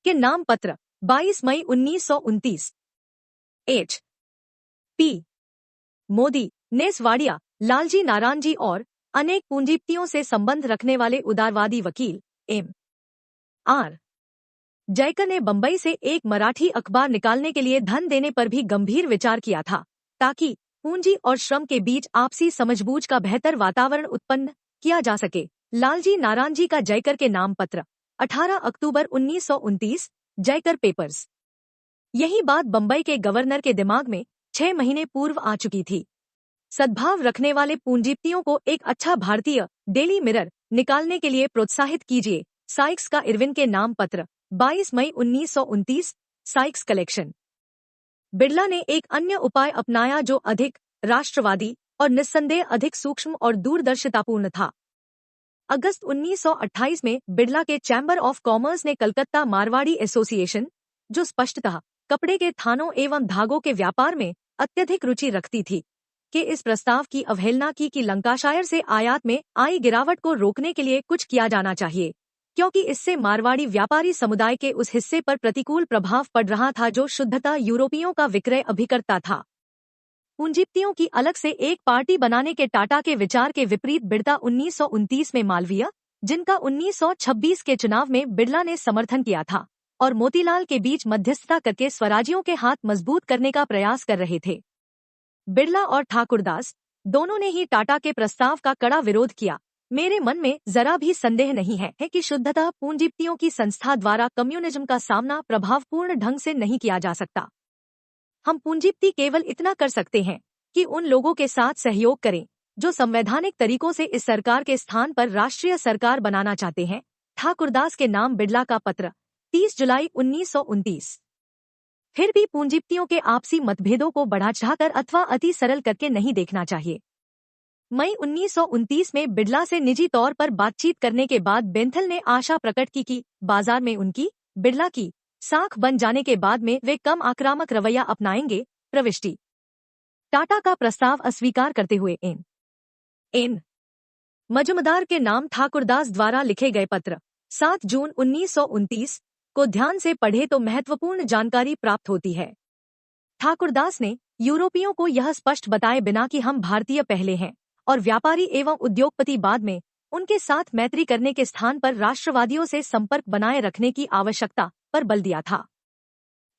के नाम पत्र 22 मई 1929। एच पी मोदी ने स्वाड़िया, लालजी नारायणजी और अनेक पूंजीपतियों से संबंध रखने वाले उदारवादी वकील एम आर जयकर ने बंबई से एक मराठी अखबार निकालने के लिए धन देने पर भी गंभीर विचार किया था, ताकि पूंजी और श्रम के बीच आपसी समझबूझ का बेहतर वातावरण उत्पन्न किया जा सके। लालजी नारायणजी का जयकर के नाम पत्र 18 अक्टूबर 1929, जयकर पेपर्स। यही बात बंबई के गवर्नर के दिमाग में 6 महीने पूर्व आ चुकी थी। सद्भाव रखने वाले पूंजीपतियों को एक अच्छा भारतीय डेली मिरर निकालने के लिए प्रोत्साहित कीजिए। साइक्स का इरविन के नाम पत्र 22 मई 1929, साइक्स कलेक्शन। बिड़ला ने एक अन्य उपाय अपनाया जो अधिक राष्ट्रवादी और निस्संदेह अधिक सूक्ष्म और दूरदर्शितापूर्ण था। अगस्त 1928 में बिड़ला के चैम्बर ऑफ कॉमर्स ने कलकत्ता मारवाड़ी एसोसिएशन, जो स्पष्टतः कपड़े के थानों एवं धागों के व्यापार में अत्यधिक रुचि रखती थी, के इस प्रस्ताव की अवहेलना की कि लंकाशायर से आयात में आई गिरावट को रोकने के लिए कुछ किया जाना चाहिए, क्योंकि इससे मारवाड़ी व्यापारी समुदाय के उस हिस्से पर प्रतिकूल प्रभाव पड़ रहा था जो शुद्धता यूरोपियों का विक्रय अभिकर्ता था। पूंजीपतियों की अलग से एक पार्टी बनाने के टाटा के विचार के विपरीत बिड़ला 1929 में मालवीय, जिनका 1926 के चुनाव में बिड़ला ने समर्थन किया था, और मोतीलाल के बीच मध्यस्थता करके स्वराजियों के हाथ मजबूत करने का प्रयास कर रहे थे। बिड़ला और ठाकुरदास दोनों ने ही टाटा के प्रस्ताव का कड़ा विरोध किया। मेरे मन में जरा भी संदेह नहीं है कि शुद्धतः पूंजीपतियों की संस्था द्वारा कम्युनिज्म का सामना प्रभावपूर्ण ढंग से नहीं किया जा सकता। हम पूंजीपति केवल इतना कर सकते हैं कि उन लोगों के साथ सहयोग करें जो संवैधानिक तरीकों से इस सरकार के स्थान पर राष्ट्रीय सरकार बनाना चाहते हैं। ठाकुरदास के नाम बिड़ला का पत्र 30 जुलाई 1929। फिर भी पूंजीपतियों के आपसी मतभेदों को बढ़ा चढ़ाकर अथवा अति सरल करके नहीं देखना चाहिए। मई 1929 में बिड़ला से निजी तौर पर बातचीत करने के बाद बेंथल ने आशा प्रकट की कि बाजार में उनकी बिड़ला की साख बन जाने के बाद में वे कम आक्रामक रवैया अपनाएंगे। प्रविष्टि। टाटा का प्रस्ताव अस्वीकार करते हुए एन मजुमदार के नाम ठाकुरदास द्वारा लिखे गए पत्र 7 जून 1929 को ध्यान से पढ़े तो महत्वपूर्ण जानकारी प्राप्त होती है। ठाकुरदास ने यूरोपियों को यह स्पष्ट बताए बिना कि हम भारतीय पहले हैं और व्यापारी एवं उद्योगपति बाद में, उनके साथ मैत्री करने के स्थान पर राष्ट्रवादियों से संपर्क बनाए रखने की आवश्यकता पर बल दिया था।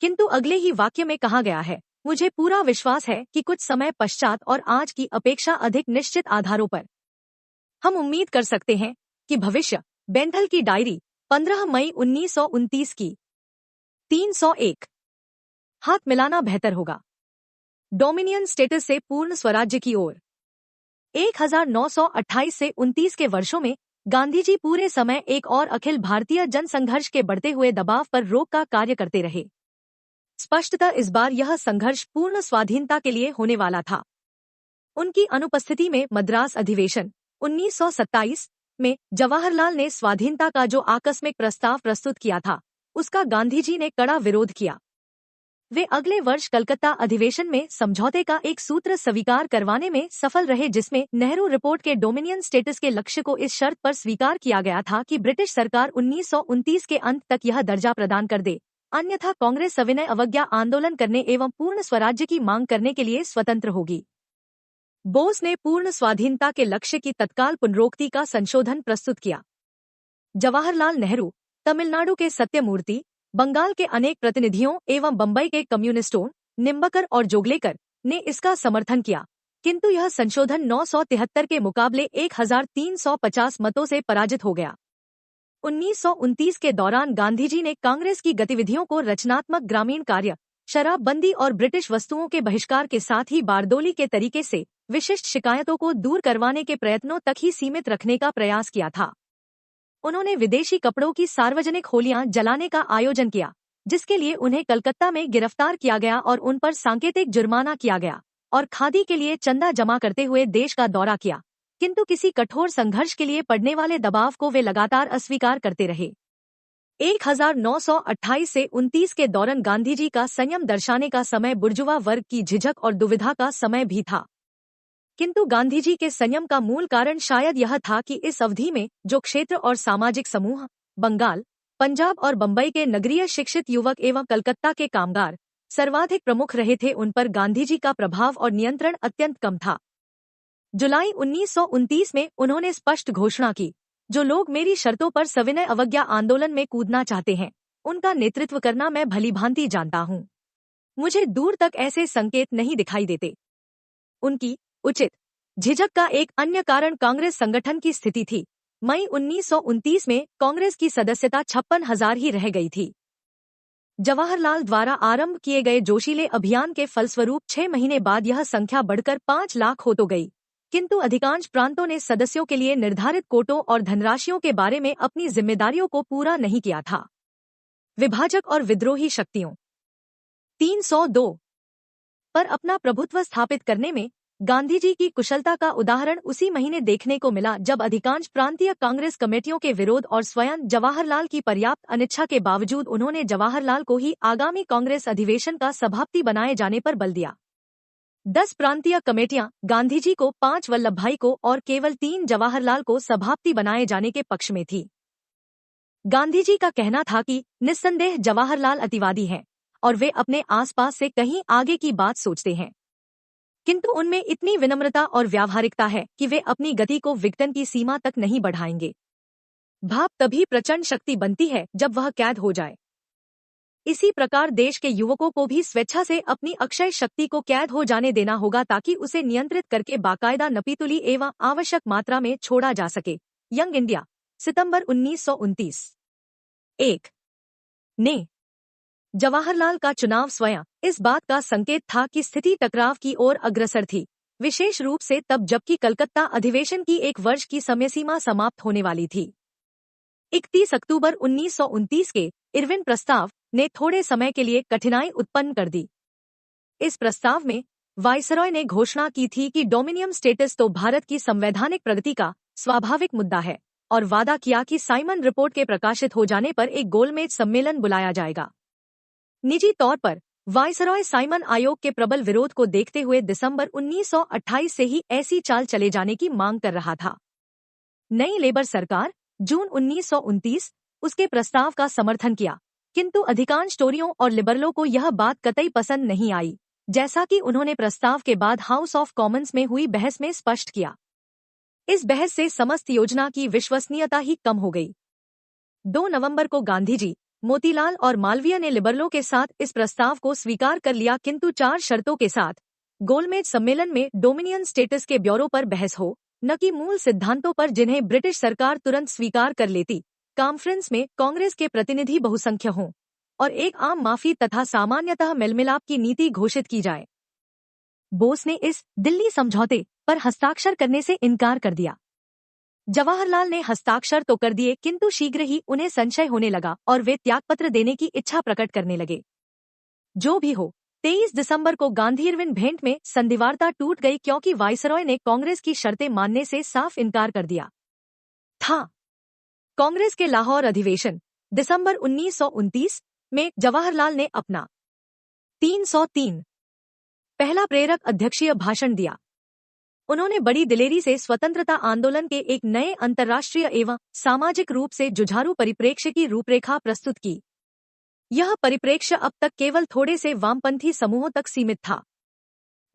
किंतु अगले ही वाक्य में कहा गया है, मुझे पूरा विश्वास है कि कुछ समय पश्चात और आज की अपेक्षा अधिक निश्चित आधारों पर हम उम्मीद कर सकते हैं कि भविष्य। बेंथल की डायरी 15 मई 1929 की 301। हाथ मिलाना बेहतर होगा। डोमिनियन स्टेटस से पूर्ण स्वराज्य की ओर। 1928 से 29 के वर्षों में गांधी जी पूरे समय एक और अखिल भारतीय जनसंघर्ष के बढ़ते हुए दबाव पर रोक का कार्य करते रहे। स्पष्टतः इस बार यह संघर्ष पूर्ण स्वाधीनता के लिए होने वाला था। उनकी अनुपस्थिति में मद्रास अधिवेशन 1927 में जवाहरलाल ने स्वाधीनता का जो आकस्मिक प्रस्ताव प्रस्तुत किया था, उसका गांधी जी ने कड़ा विरोध किया। वे अगले वर्ष कलकत्ता अधिवेशन में समझौते का एक सूत्र स्वीकार करवाने में सफल रहे, जिसमें नेहरू रिपोर्ट के डोमिनियन स्टेटस के लक्ष्य को इस शर्त पर स्वीकार किया गया था कि ब्रिटिश सरकार 1929 के अंत तक यह दर्जा प्रदान कर दे, अन्यथा कांग्रेस सविनय अवज्ञा आंदोलन करने एवं पूर्ण स्वराज्य की मांग करने के लिए स्वतंत्र होगी। बोस ने पूर्ण स्वाधीनता के लक्ष्य की तत्काल पुनरोक्ति का संशोधन प्रस्तुत किया। जवाहरलाल नेहरू, तमिलनाडु के सत्यमूर्ति, बंगाल के अनेक प्रतिनिधियों एवं बंबई के कम्युनिस्टों निम्बकर और जोगलेकर ने इसका समर्थन किया, किंतु यह संशोधन 973 के मुकाबले 1350 मतों से पराजित हो गया। 1929 के दौरान गांधीजी ने कांग्रेस की गतिविधियों को रचनात्मक ग्रामीण कार्य, शराबबंदी और ब्रिटिश वस्तुओं के बहिष्कार के साथ ही बारदोली के तरीके से विशिष्ट शिकायतों को दूर करवाने के प्रयत्नों तक ही सीमित रखने का प्रयास किया था। उन्होंने विदेशी कपड़ों की सार्वजनिक होलियां जलाने का आयोजन किया, जिसके लिए उन्हें कलकत्ता में गिरफ्तार किया गया और उन पर सांकेतिक जुर्माना किया गया, और खादी के लिए चंदा जमा करते हुए देश का दौरा किया, किंतु किसी कठोर संघर्ष के लिए पड़ने वाले दबाव को वे लगातार अस्वीकार करते रहे। 1928 से 29 के दौरान गांधीजी का संयम दर्शाने का समय बुर्जुआ वर्ग की झिझक और दुविधा का समय भी था, किंतु गांधीजी के संयम का मूल कारण शायद यह था कि इस अवधि में जो क्षेत्र और सामाजिक समूह बंगाल, पंजाब और बंबई के नगरीय शिक्षित युवक एवं कलकत्ता के कामगार सर्वाधिक प्रमुख रहे थे। उन पर गांधीजी का प्रभाव और नियंत्रण अत्यंत कम था। जुलाई 1929 में उन्होंने स्पष्ट घोषणा की, जो लोग मेरी शर्तों पर सविनय अवज्ञा आंदोलन में कूदना चाहते हैं, उनका नेतृत्व करना मैं भलीभांति जानता हूँ। मुझे दूर तक ऐसे संकेत नहीं दिखाई देते। उनकी उचित झिझक का एक अन्य कारण कांग्रेस संगठन की स्थिति थी। मई 1929 में कांग्रेस की सदस्यता 56,000 ही रह गई थी। जवाहरलाल द्वारा आरंभ किए गए जोशीले अभियान के फलस्वरूप 6 महीने बाद यह संख्या बढ़कर 5 लाख हो तो गई, किंतु अधिकांश प्रांतों ने सदस्यों के लिए निर्धारित कोटों और धनराशियों के बारे में अपनी जिम्मेदारियों को पूरा नहीं किया था। विभाजक और विद्रोही शक्तियों 302 पर अपना प्रभुत्व स्थापित करने में गांधीजी की कुशलता का उदाहरण उसी महीने देखने को मिला, जब अधिकांश प्रांतीय कांग्रेस कमेटियों के विरोध और स्वयं जवाहरलाल की पर्याप्त अनिच्छा के बावजूद उन्होंने जवाहरलाल को ही आगामी कांग्रेस अधिवेशन का सभापति बनाए जाने पर बल दिया। 10 प्रांतीय कमेटियां गांधीजी को, 5 वल्लभभाई को और केवल 3 जवाहरलाल को सभापति बनाए जाने के पक्ष में थी। गांधीजी का कहना था कि निस्संदेह जवाहरलाल अतिवादी हैं और वे अपने आसपास से कहीं आगे की बात सोचते हैं, किंतु उनमें इतनी विनम्रता और व्यावहारिकता है कि वे अपनी गति को विघटन की सीमा तक नहीं बढ़ाएंगे। भाव तभी प्रचंड शक्ति बनती है जब वह कैद हो जाए। इसी प्रकार देश के युवकों को भी स्वेच्छा से अपनी अक्षय शक्ति को कैद हो जाने देना होगा, ताकि उसे नियंत्रित करके बाकायदा नपीतुली एवं आवश्यक मात्रा में छोड़ा जा सके। यंग इंडिया, सितंबर 1929। 1 ने जवाहरलाल का चुनाव स्वयं इस बात का संकेत था कि स्थिति टकराव की ओर अग्रसर थी, विशेष रूप से तब जबकि कलकत्ता अधिवेशन की 1 वर्ष की समय सीमा समाप्त होने वाली थी। 31 अक्टूबर 1929 के इरविन प्रस्ताव ने थोड़े समय के लिए कठिनाई उत्पन्न कर दी। इस प्रस्ताव में वायसरॉय ने घोषणा की थी कि डोमिनियन स्टेटस तो भारत की संवैधानिक प्रगति का स्वाभाविक मुद्दा है, और वादा किया कि साइमन रिपोर्ट के प्रकाशित हो जाने पर एक गोलमेज सम्मेलन बुलाया जाएगा। निजी तौर पर वायसरॉय साइमन आयोग के प्रबल विरोध को देखते हुए दिसंबर 1928 से ही ऐसी चाल चले जाने की मांग कर रहा था। नई लेबर सरकार जून 1929 उसके प्रस्ताव का समर्थन किया, किंतु अधिकांश टोरियों और लिबरलों को यह बात कतई पसंद नहीं आई, जैसा कि उन्होंने प्रस्ताव के बाद हाउस ऑफ कॉमन्स में हुई बहस में स्पष्ट किया। इस बहस से समस्त योजना की विश्वसनीयता ही कम हो गई। 2 नवंबर को गांधीजी, मोतीलाल और मालवीय ने लिबरलों के साथ इस प्रस्ताव को स्वीकार कर लिया, किंतु 4 शर्तों के साथ। गोलमेज सम्मेलन में डोमिनियन स्टेटस के ब्यौरों पर बहस हो, न कि मूल सिद्धांतों पर जिन्हें ब्रिटिश सरकार तुरंत स्वीकार कर लेती। कॉन्फ्रेंस में कांग्रेस के प्रतिनिधि बहुसंख्य हों और एक आम माफी तथा सामान्यतः मेलमिलाप की नीति घोषित की जाए। बोस ने इस दिल्ली समझौते पर हस्ताक्षर करने से इनकार कर दिया। जवाहरलाल ने हस्ताक्षर तो कर दिए, किंतु शीघ्र ही उन्हें संशय होने लगा और वे त्यागपत्र देने की इच्छा प्रकट करने लगे। जो भी हो, 23 दिसंबर को गांधी इरविन भेंट में संधिवार्ता टूट गई, क्योंकि वायसरॉय ने कांग्रेस की शर्तें मानने से साफ इनकार कर दिया था। कांग्रेस के लाहौर अधिवेशन दिसंबर 1929 में जवाहरलाल ने अपना 303 पहला प्रेरक अध्यक्षीय भाषण दिया। उन्होंने बड़ी दिलेरी से स्वतंत्रता आंदोलन के एक नए अंतर्राष्ट्रीय एवं सामाजिक रूप से जुझारू परिप्रेक्ष्य की रूपरेखा प्रस्तुत की। यह परिप्रेक्ष्य अब तक केवल थोड़े से वामपंथी समूहों तक सीमित था।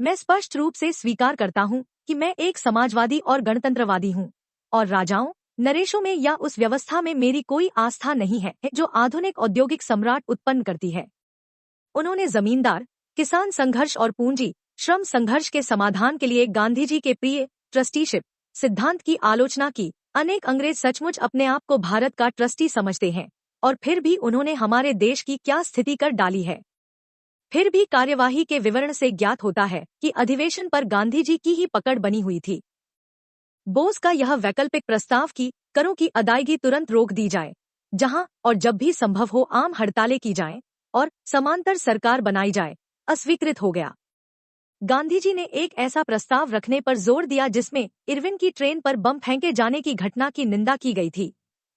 मैं स्पष्ट रूप से स्वीकार करता हूं कि मैं एक समाजवादी और गणतंत्रवादी हूं, और राजाओं, नरेशों में या उस व्यवस्था में मेरी कोई आस्था नहीं है जो आधुनिक औद्योगिक सम्राट उत्पन्न करती है। उन्होंने जमींदार किसान संघर्ष और पूंजी श्रम संघर्ष के समाधान के लिए गांधीजी के प्रिय ट्रस्टीशिप सिद्धांत की आलोचना की। अनेक अंग्रेज सचमुच अपने आप को भारत का ट्रस्टी समझते हैं, और फिर भी उन्होंने हमारे देश की क्या स्थिति कर डाली है। फिर भी कार्यवाही के विवरण से ज्ञात होता है कि अधिवेशन पर गांधीजी की ही पकड़ बनी हुई थी। बोस का यह वैकल्पिक प्रस्ताव कि करों की अदायगी तुरंत रोक दी जाए, जहां और जब भी संभव हो आम हड़तालें की जाएं और समांतर सरकार बनाई जाए, अस्वीकृत हो गया। गांधीजी ने एक ऐसा प्रस्ताव रखने पर जोर दिया जिसमें इरविन की ट्रेन पर बम फेंके जाने की घटना की निंदा की गई थी,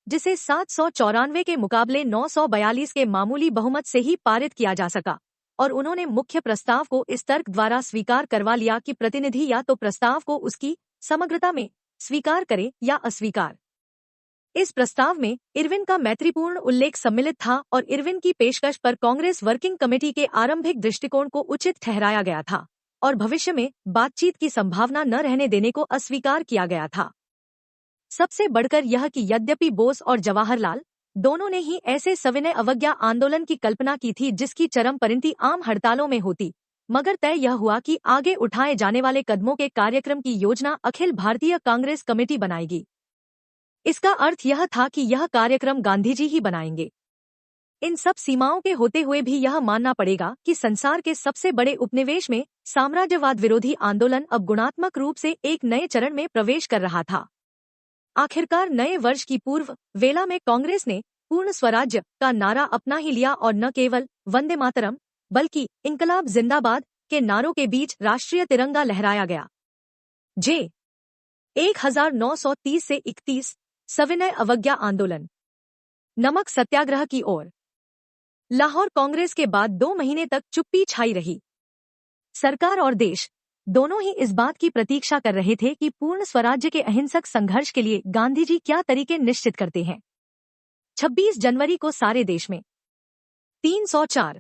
जिसे 794 के मुकाबले 942 के मामूली बहुमत से ही पारित किया जा सका, और उन्होंने मुख्य प्रस्ताव को इस तर्क द्वारा स्वीकार करवा लिया कि प्रतिनिधि या तो प्रस्ताव को उसकी समग्रता में स्वीकार करे या अस्वीकार इस प्रस्ताव में इरविन का मैत्रीपूर्ण उल्लेख सम्मिलित था और इरविन की पेशकश पर कांग्रेस वर्किंग कमेटी के आरंभिक दृष्टिकोण को उचित ठहराया गया था और भविष्य में बातचीत की संभावना न रहने देने को अस्वीकार किया गया था। सबसे बढ़कर यह कि यद्यपि बोस और जवाहरलाल दोनों ने ही ऐसे सविनय अवज्ञा आंदोलन की कल्पना की थी जिसकी चरम परिणति आम हड़तालों में होती, मगर तय यह हुआ कि आगे उठाए जाने वाले कदमों के कार्यक्रम की योजना अखिल भारतीय कांग्रेस कमेटी बनाएगी। इसका अर्थ यह था कि यह कार्यक्रम गांधीजी ही बनाएंगे। इन सब सीमाओं के होते हुए भी यह मानना पड़ेगा कि संसार के सबसे बड़े उपनिवेश में साम्राज्यवाद विरोधी आंदोलन अब गुणात्मक रूप से एक नए चरण में प्रवेश कर रहा था। आखिरकार नए वर्ष की पूर्व वेला में कांग्रेस ने पूर्ण स्वराज्य का नारा अपना ही लिया और न केवल वंदे मातरम बल्कि इंकलाब जिंदाबाद के नारों के बीच राष्ट्रीय तिरंगा लहराया गया। जे 1930 से 31 सविनय अवज्ञा आंदोलन। नमक सत्याग्रह की ओर। लाहौर कांग्रेस के बाद 2 महीने तक चुप्पी छाई रही। सरकार और देश दोनों ही इस बात की प्रतीक्षा कर रहे थे कि पूर्ण स्वराज्य के अहिंसक संघर्ष के लिए गांधीजी क्या तरीके निश्चित करते हैं। 26 जनवरी को सारे देश में 304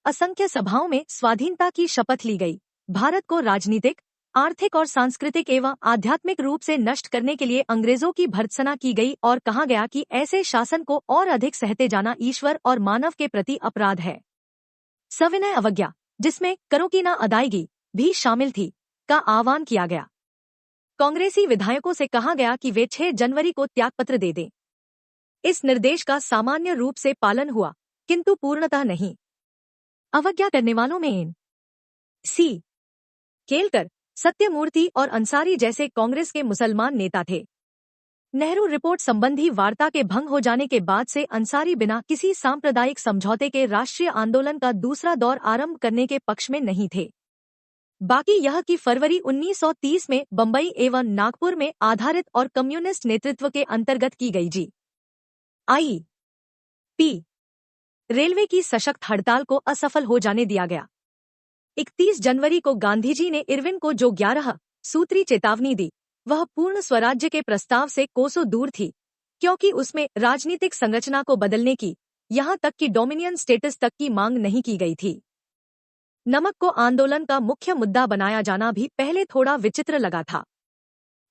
असंख्य सभाओं में स्वाधीनता की शपथ ली गई। भारत को राजनीतिक, आर्थिक और सांस्कृतिक एवं आध्यात्मिक रूप से नष्ट करने के लिए अंग्रेजों की भर्त्सना की गई और कहा गया कि ऐसे शासन को और अधिक सहते जाना ईश्वर और मानव के प्रति अपराध है। सविनय अवज्ञा, जिसमें करों की न अदायगी भी शामिल थी, का आह्वान किया गया। कांग्रेसी विधायकों से कहा गया कि वे 6 जनवरी को त्यागपत्र दे दें। इस निर्देश का सामान्य रूप से पालन हुआ, किंतु पूर्णतः नहीं। अवज्ञा करने वालों में एन सी केलकर, सत्यमूर्ति और अंसारी जैसे कांग्रेस के मुसलमान नेता थे। नेहरू रिपोर्ट संबंधी वार्ता के भंग हो जाने के बाद से अंसारी बिना किसी सांप्रदायिक समझौते के राष्ट्रीय आंदोलन का दूसरा दौर आरंभ करने के पक्ष में नहीं थे। बाकी यह कि फरवरी 1930 में बंबई एवं नागपुर में आधारित और कम्युनिस्ट नेतृत्व के अंतर्गत की गई जी.आई.पी. रेलवे की सशक्त हड़ताल को असफल हो जाने दिया गया। 31 जनवरी को गांधीजी ने इरविन को जो 11 सूत्री चेतावनी दी, वह पूर्ण स्वराज्य के प्रस्ताव से कोसों दूर थी, क्योंकि उसमें राजनीतिक संरचना को बदलने की, यहाँ तक कि डोमिनियन स्टेटस तक की मांग नहीं की गई थी। नमक को आंदोलन का मुख्य मुद्दा बनाया जाना भी पहले थोड़ा विचित्र लगा था।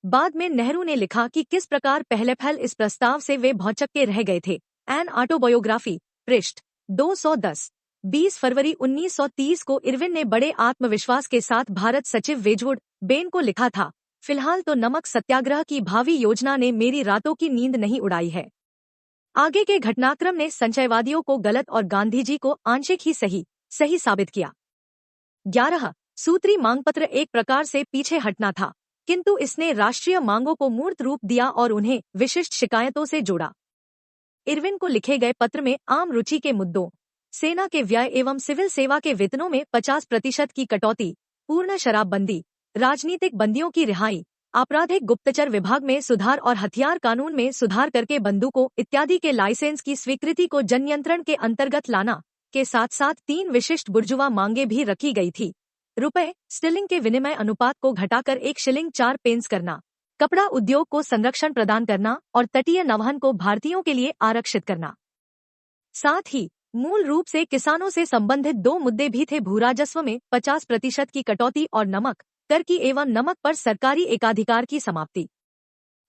बाद में नेहरू ने लिखा कि किस प्रकार पहले फैल इस प्रस्ताव से वे भौचक्के रह गए थे। एन ऑटोबायोग्राफी, पृष्ठ 210। 20 फरवरी 1930 को इरविन ने बड़े आत्मविश्वास के साथ भारत सचिव वेजवुड बेन को लिखा था, फिलहाल तो नमक सत्याग्रह की भावी योजना ने मेरी रातों की नींद नहीं उड़ाई है। आगे के घटनाक्रम ने संचयवादियों को गलत और गांधीजी को आंशिक ही सही साबित किया। 11 सूत्री मांगपत्र एक प्रकार से पीछे हटना था, किंतु इसने राष्ट्रीय मांगों को मूर्त रूप दिया और उन्हें विशिष्ट शिकायतों से जोड़ा। इरविन को लिखे गए पत्र में आम रुचि के मुद्दों, सेना के व्यय एवं सिविल सेवा के वेतनों में 50% की कटौती, पूर्ण शराबबंदी, राजनीतिक बंदियों की रिहाई, आपराधिक गुप्तचर विभाग में सुधार और हथियार कानून में सुधार करके बंदूकों इत्यादि के लाइसेंस की स्वीकृति को जननियंत्रण के अंतर्गत लाना के साथ साथ 3 विशिष्ट बुर्जुआ मांगे भी रखी गई थी। रुपए स्टिलिंग के विनिमय अनुपात को घटाकर 1 शिलिंग 4 पेंस करना, कपड़ा उद्योग को संरक्षण प्रदान करना और तटीय नौवहन को भारतीयों के लिए आरक्षित करना। साथ ही मूल रूप से किसानों से संबंधित 2 मुद्दे भी थे, भूराजस्व में 50% की कटौती और नमक कर की एवं नमक पर सरकारी एकाधिकार की समाप्ति।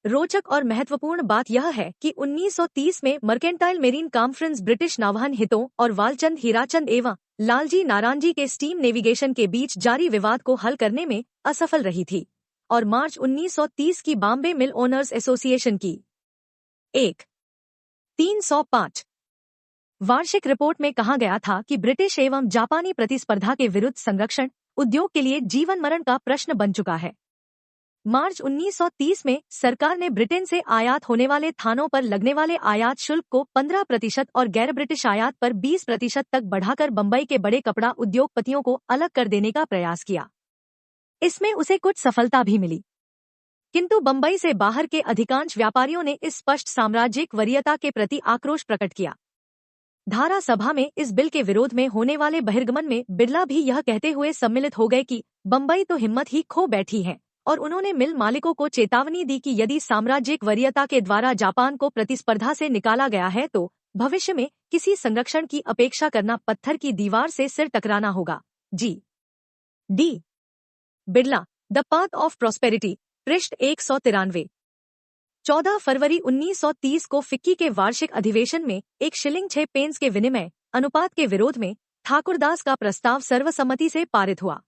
रोचक और महत्वपूर्ण बात यह है कि 1930 में मर्केंटाइल मेरीन कॉन्फ्रेंस ब्रिटिश नौवहन हितों और वालचंद हीराचंद एवं लालजी नारायणजी के स्टीम नेविगेशन के बीच जारी विवाद को हल करने में असफल रही थी और मार्च 1930 की बॉम्बे मिल ओनर्स एसोसिएशन की 305 वार्षिक रिपोर्ट में कहा गया था कि ब्रिटिश एवं जापानी प्रतिस्पर्धा के विरुद्ध संरक्षण उद्योग के लिए जीवन मरण का प्रश्न बन चुका है। मार्च 1930 में सरकार ने ब्रिटेन से आयात होने वाले थानों पर लगने वाले आयात शुल्क को 15% और गैर ब्रिटिश आयात पर 20% तक बढ़ाकर बंबई के बड़े कपड़ा उद्योगपतियों को अलग कर देने का प्रयास किया। इसमें उसे कुछ सफलता भी मिली, किंतु बंबई से बाहर के अधिकांश व्यापारियों ने इस स्पष्ट साम्राज्यिक वरीयता के प्रति आक्रोश प्रकट किया। धारा सभा में इस बिल के विरोध में होने वाले बहिर्गमन में बिरला भी यह कहते हुए सम्मिलित हो गए कि बंबई तो हिम्मत ही खो बैठी है और उन्होंने मिल मालिकों को चेतावनी दी कि यदि साम्राज्यिक वरीयता के द्वारा जापान को प्रतिस्पर्धा से निकाला गया है तो भविष्य में किसी संरक्षण की अपेक्षा करना पत्थर की दीवार से सिर टकराना होगा। G D Birla, the path of prosperity, पृष्ठ 193। 14 फरवरी 1930 को फिक्की के वार्षिक अधिवेशन में 1 शिलिंग 6 पेंस के विनिमय अनुपात के विरोध में ठाकुरदास का प्रस्ताव सर्वसम्मति से पारित हुआ।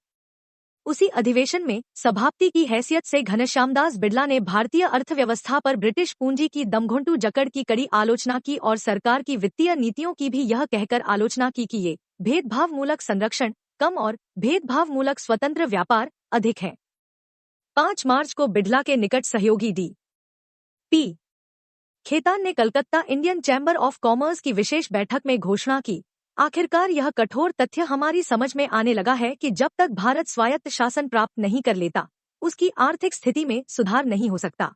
उसी अधिवेशन में सभापति की हैसियत से घनश्यामदास बिड़ला ने भारतीय अर्थव्यवस्था पर ब्रिटिश पूंजी की दमघुंटू जकड़ की कड़ी आलोचना की और सरकार की वित्तीय नीतियों की भी यह कहकर आलोचना की कि ये भेदभावमूलक संरक्षण कम और भेदभावमूलक स्वतंत्र व्यापार अधिक है। 5 मार्च को बिड़ला के निकट सहयोगी डी पी खेतान ने Calcutta Indian chamber of commerce की विशेष बैठक में घोषणा की, आखिरकार यह कठोर तथ्य हमारी समझ में आने लगा है कि जब तक भारत स्वायत्त शासन प्राप्त नहीं कर लेता उसकी आर्थिक स्थिति में सुधार नहीं हो सकता।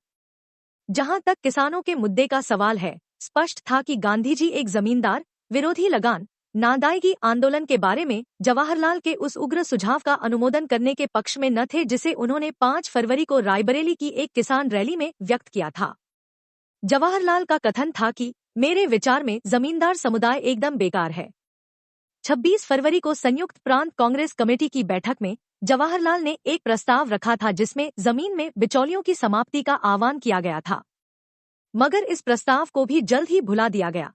जहां तक किसानों के मुद्दे का सवाल है, स्पष्ट था कि गांधी जी एक जमींदार विरोधी लगान नादायगी आंदोलन के बारे में जवाहरलाल के उस उग्र सुझाव का अनुमोदन करने के पक्ष में न थे जिसे उन्होंने 5 फरवरी को रायबरेली की एक किसान रैली में व्यक्त किया था। जवाहरलाल का कथन था कि मेरे विचार में जमींदार समुदाय एकदम बेकार है। 26 फरवरी को संयुक्त प्रांत कांग्रेस कमेटी की बैठक में जवाहरलाल ने एक प्रस्ताव रखा था जिसमें जमीन में बिचौलियों की समाप्ति का आह्वान किया गया था, मगर इस प्रस्ताव को भी जल्द ही भुला दिया गया।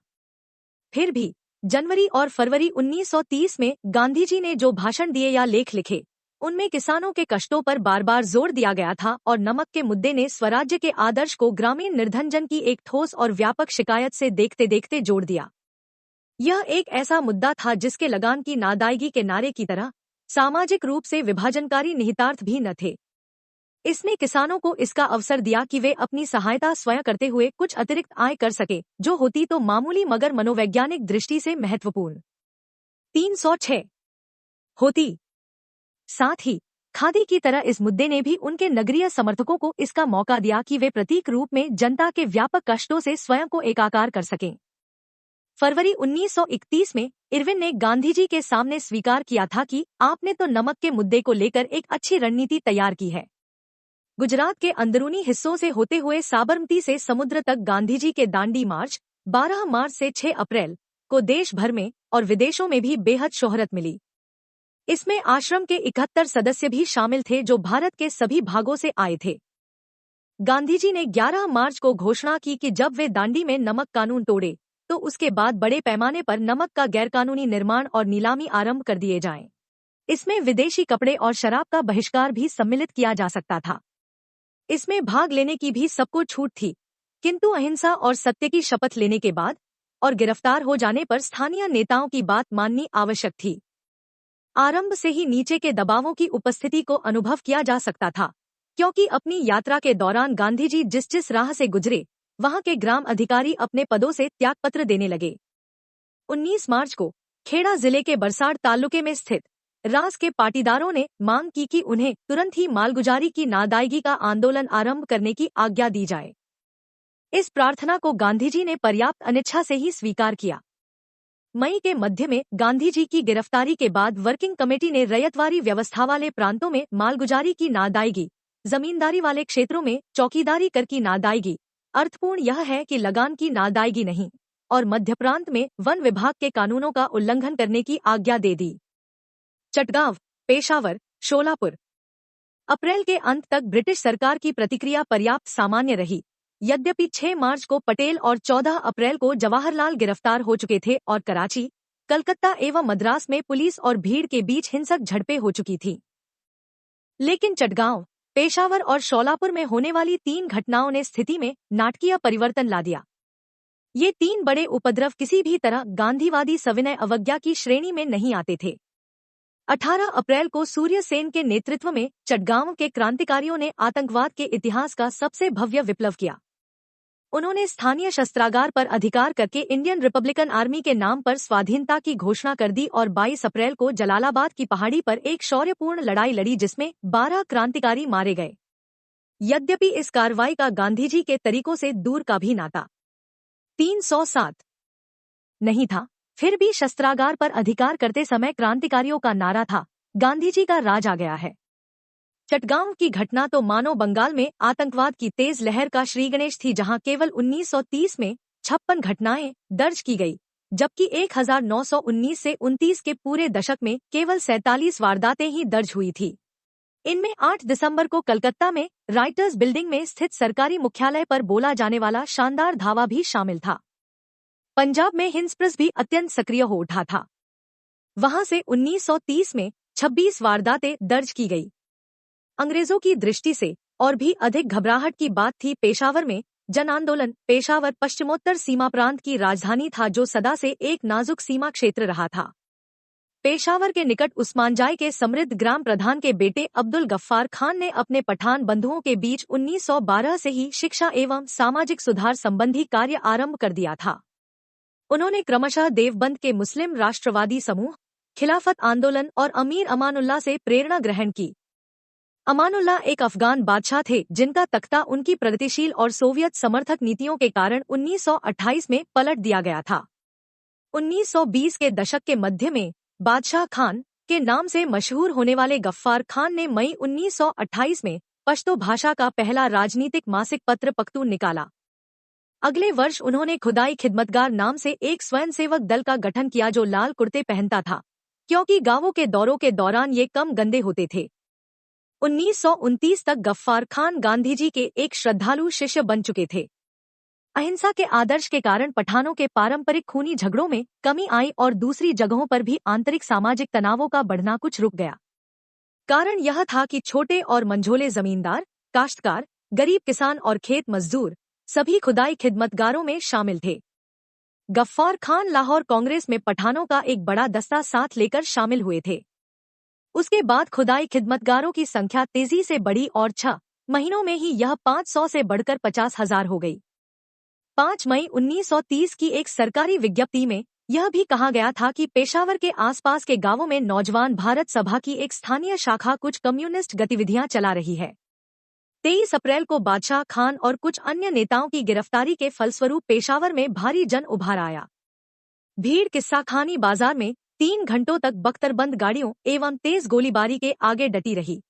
फिर भी जनवरी और फरवरी 1930 में गांधी जी ने जो भाषण दिए या लेख लिखे उनमें किसानों के कष्टों पर बार बार जोर दिया गया था और नमक के मुद्दे ने स्वराज्य के आदर्श को ग्रामीण निर्धनजन की एक ठोस और व्यापक शिकायत से देखते देखते जोड़ दिया। यह एक ऐसा मुद्दा था जिसके लगान की नादायगी के नारे की तरह सामाजिक रूप से विभाजनकारी निहितार्थ भी न थे। इसने किसानों को इसका अवसर दिया कि वे अपनी सहायता स्वयं करते हुए कुछ अतिरिक्त आय कर सके, जो होती तो मामूली मगर मनोवैज्ञानिक दृष्टि से महत्वपूर्ण 306 होती। साथ ही खादी की तरह इस मुद्दे ने भी उनके नगरीय समर्थकों को इसका मौका दिया कि वे प्रतीक रूप में जनता के व्यापक कष्टों से स्वयं को एकाकार कर सकें। फरवरी 1931 में इरविन ने गांधी जी के सामने स्वीकार किया था कि आपने तो नमक के मुद्दे को लेकर एक अच्छी रणनीति तैयार की है। गुजरात के अंदरूनी हिस्सों से होते हुए साबरमती से समुद्र तक गांधी जी के दांडी मार्च 12 मार्च से 6 अप्रैल को देश भर में और विदेशों में भी बेहद शोहरत मिली। इसमें आश्रम के 71 सदस्य भी शामिल थे जो भारत के सभी भागों से आए थे। गांधी जी ने 11 मार्च को घोषणा की कि जब वे दांडी में नमक कानून तोड़े तो उसके बाद बड़े पैमाने पर नमक का गैरकानूनी निर्माण और नीलामी आरंभ कर दिए जाएं। इसमें विदेशी कपड़े और शराब का बहिष्कार भी सम्मिलित किया जा सकता था। इसमें भाग लेने की भी सबको छूट थी, किंतु अहिंसा और सत्य की शपथ लेने के बाद और गिरफ्तार हो जाने पर स्थानीय नेताओं की बात माननी आवश्यक थी। आरंभ से ही नीचे के दबावों की उपस्थिति को अनुभव किया जा सकता था, क्योंकि अपनी यात्रा के दौरान गांधी जी जिस राह से गुजरे वहां के ग्राम अधिकारी अपने पदों से त्यागपत्र देने लगे। 19 मार्च को खेड़ा जिले के बरसाड़ तालुके में स्थित रास के पाटीदारों ने मांग की कि उन्हें तुरंत ही मालगुजारी की नादायगी का आंदोलन आरंभ करने की आज्ञा दी जाए। इस प्रार्थना को गांधी जी ने पर्याप्त अनिच्छा से ही स्वीकार किया। मई के मध्य में गांधी जी की गिरफ्तारी के बाद वर्किंग कमेटी ने रैयतवारी व्यवस्था वाले प्रांतों में मालगुजारी की नादायगी, जमींदारी वाले क्षेत्रों में चौकीदारी कर की नादायगी, अर्थपूर्ण यह है कि लगान की नादायगी नहीं, और मध्य प्रांत में वन विभाग के कानूनों का उल्लंघन करने की आज्ञा दे दी। चटगांव, पेशावर, शोलापुर। अप्रैल के अंत तक ब्रिटिश सरकार की प्रतिक्रिया पर्याप्त सामान्य रही। यद्यपि 6 मार्च को पटेल और 14 अप्रैल को जवाहरलाल गिरफ्तार हो चुके थे और कराची, कलकत्ता एवं मद्रास में पुलिस और भीड़ के बीच हिंसक झड़पें हो चुकी थी। लेकिन चटगांव, पेशावर और शोलापुर में होने वाली 3 घटनाओं ने स्थिति में नाटकीय परिवर्तन ला दिया। ये 3 बड़े उपद्रव किसी भी तरह गांधीवादी सविनय अवज्ञा की श्रेणी में नहीं आते थे। 18 अप्रैल को सूर्य सेन के नेतृत्व में चटगांव के क्रांतिकारियों ने आतंकवाद के इतिहास का सबसे भव्य विप्लव किया। उन्होंने स्थानीय शस्त्रागार पर अधिकार करके इंडियन रिपब्लिकन आर्मी के नाम पर स्वाधीनता की घोषणा कर दी और 22 अप्रैल को जलालाबाद की पहाड़ी पर एक शौर्यपूर्ण लड़ाई लड़ी जिसमें 12 क्रांतिकारी मारे गए। यद्यपि इस कार्रवाई का गांधी जी के तरीकों से दूर का भी नाता 307 नहीं था, फिर भी शस्त्रागार पर अधिकार करते समय क्रांतिकारियों का नारा था, गांधी जी का राज आ गया है। चटगांव की घटना तो मानो बंगाल में आतंकवाद की तेज लहर का श्रीगणेश थी, जहां केवल 1930 में 56 घटनाएं दर्ज की गई, जबकि 1919 से 29 के पूरे दशक में केवल 47 वारदातें ही दर्ज हुई थी। इनमें 8 दिसंबर को कलकत्ता में राइटर्स बिल्डिंग में स्थित सरकारी मुख्यालय पर बोला जाने वाला शानदार धावा भी शामिल था। पंजाब में हिंसप्रस भी अत्यंत सक्रिय हो उठा था। वहां से 1930 में 26 वारदातें दर्ज की गई। अंग्रेजों की दृष्टि से और भी अधिक घबराहट की बात थी पेशावर में जन आंदोलन। पेशावर पश्चिमोत्तर सीमा प्रांत की राजधानी था, जो सदा से एक नाजुक सीमा क्षेत्र रहा था। पेशावर के निकट उस्मानजाई के समृद्ध ग्राम प्रधान के बेटे अब्दुल गफ्फार खान ने अपने पठान बंधुओं के बीच 1912 से ही शिक्षा एवं सामाजिक सुधार संबंधी कार्य आरंभ कर दिया था। उन्होंने क्रमशः देवबंद के मुस्लिम राष्ट्रवादी समूह, खिलाफत आंदोलन और अमीर अमानुल्लाह से प्रेरणा ग्रहण की। अमानुल्लाह एक अफगान बादशाह थे, जिनका तख्ता उनकी प्रगतिशील और सोवियत समर्थक नीतियों के कारण 1928 में पलट दिया गया था। 1920 के दशक के मध्य में बादशाह खान के नाम से मशहूर होने वाले गफ्फार खान ने मई 1928 में पश्तो भाषा का पहला राजनीतिक मासिक पत्र पख्तून निकाला। अगले वर्ष उन्होंने खुदाई खिदमतगार नाम से एक स्वयंसेवक दल का गठन किया, जो लाल कुर्ते पहनता था, क्योंकि गांवों के दौरों के दौरान ये कम गंदे होते थे। 1929 तक गफ्फार खान गांधी जी के एक श्रद्धालु शिष्य बन चुके थे। अहिंसा के आदर्श के कारण पठानों के पारंपरिक खूनी झगड़ों में कमी आई और दूसरी जगहों पर भी आंतरिक सामाजिक तनावों का बढ़ना कुछ रुक गया। कारण यह था कि छोटे और मंझोले जमींदार, काश्तकार, गरीब किसान और खेत मजदूर सभी खुदाई खिदमतगारों में शामिल थे। गफ्फार खान लाहौर कांग्रेस में पठानों का एक बड़ा दस्ता साथ लेकर शामिल हुए थे। उसके बाद खुदाई खिदमतगारों की संख्या तेजी से बढ़ी और 6 महीनों में ही यह 500 से बढ़कर 50,000 हो गई। 5 मई 1930 की एक सरकारी विज्ञप्ति में यह भी कहा गया था कि पेशावर के आसपास के गांवों में नौजवान भारत सभा की एक स्थानीय शाखा कुछ कम्युनिस्ट गतिविधियां चला रही है। 23 अप्रैल को बादशाह खान और कुछ अन्य नेताओं की गिरफ्तारी के फलस्वरूप पेशावर में भारी जन उभार आया। भीड़ किस्साखानी बाजार में 3 घंटों तक बख्तरबंद गाड़ियों एवं तेज गोलीबारी के आगे डटी रही।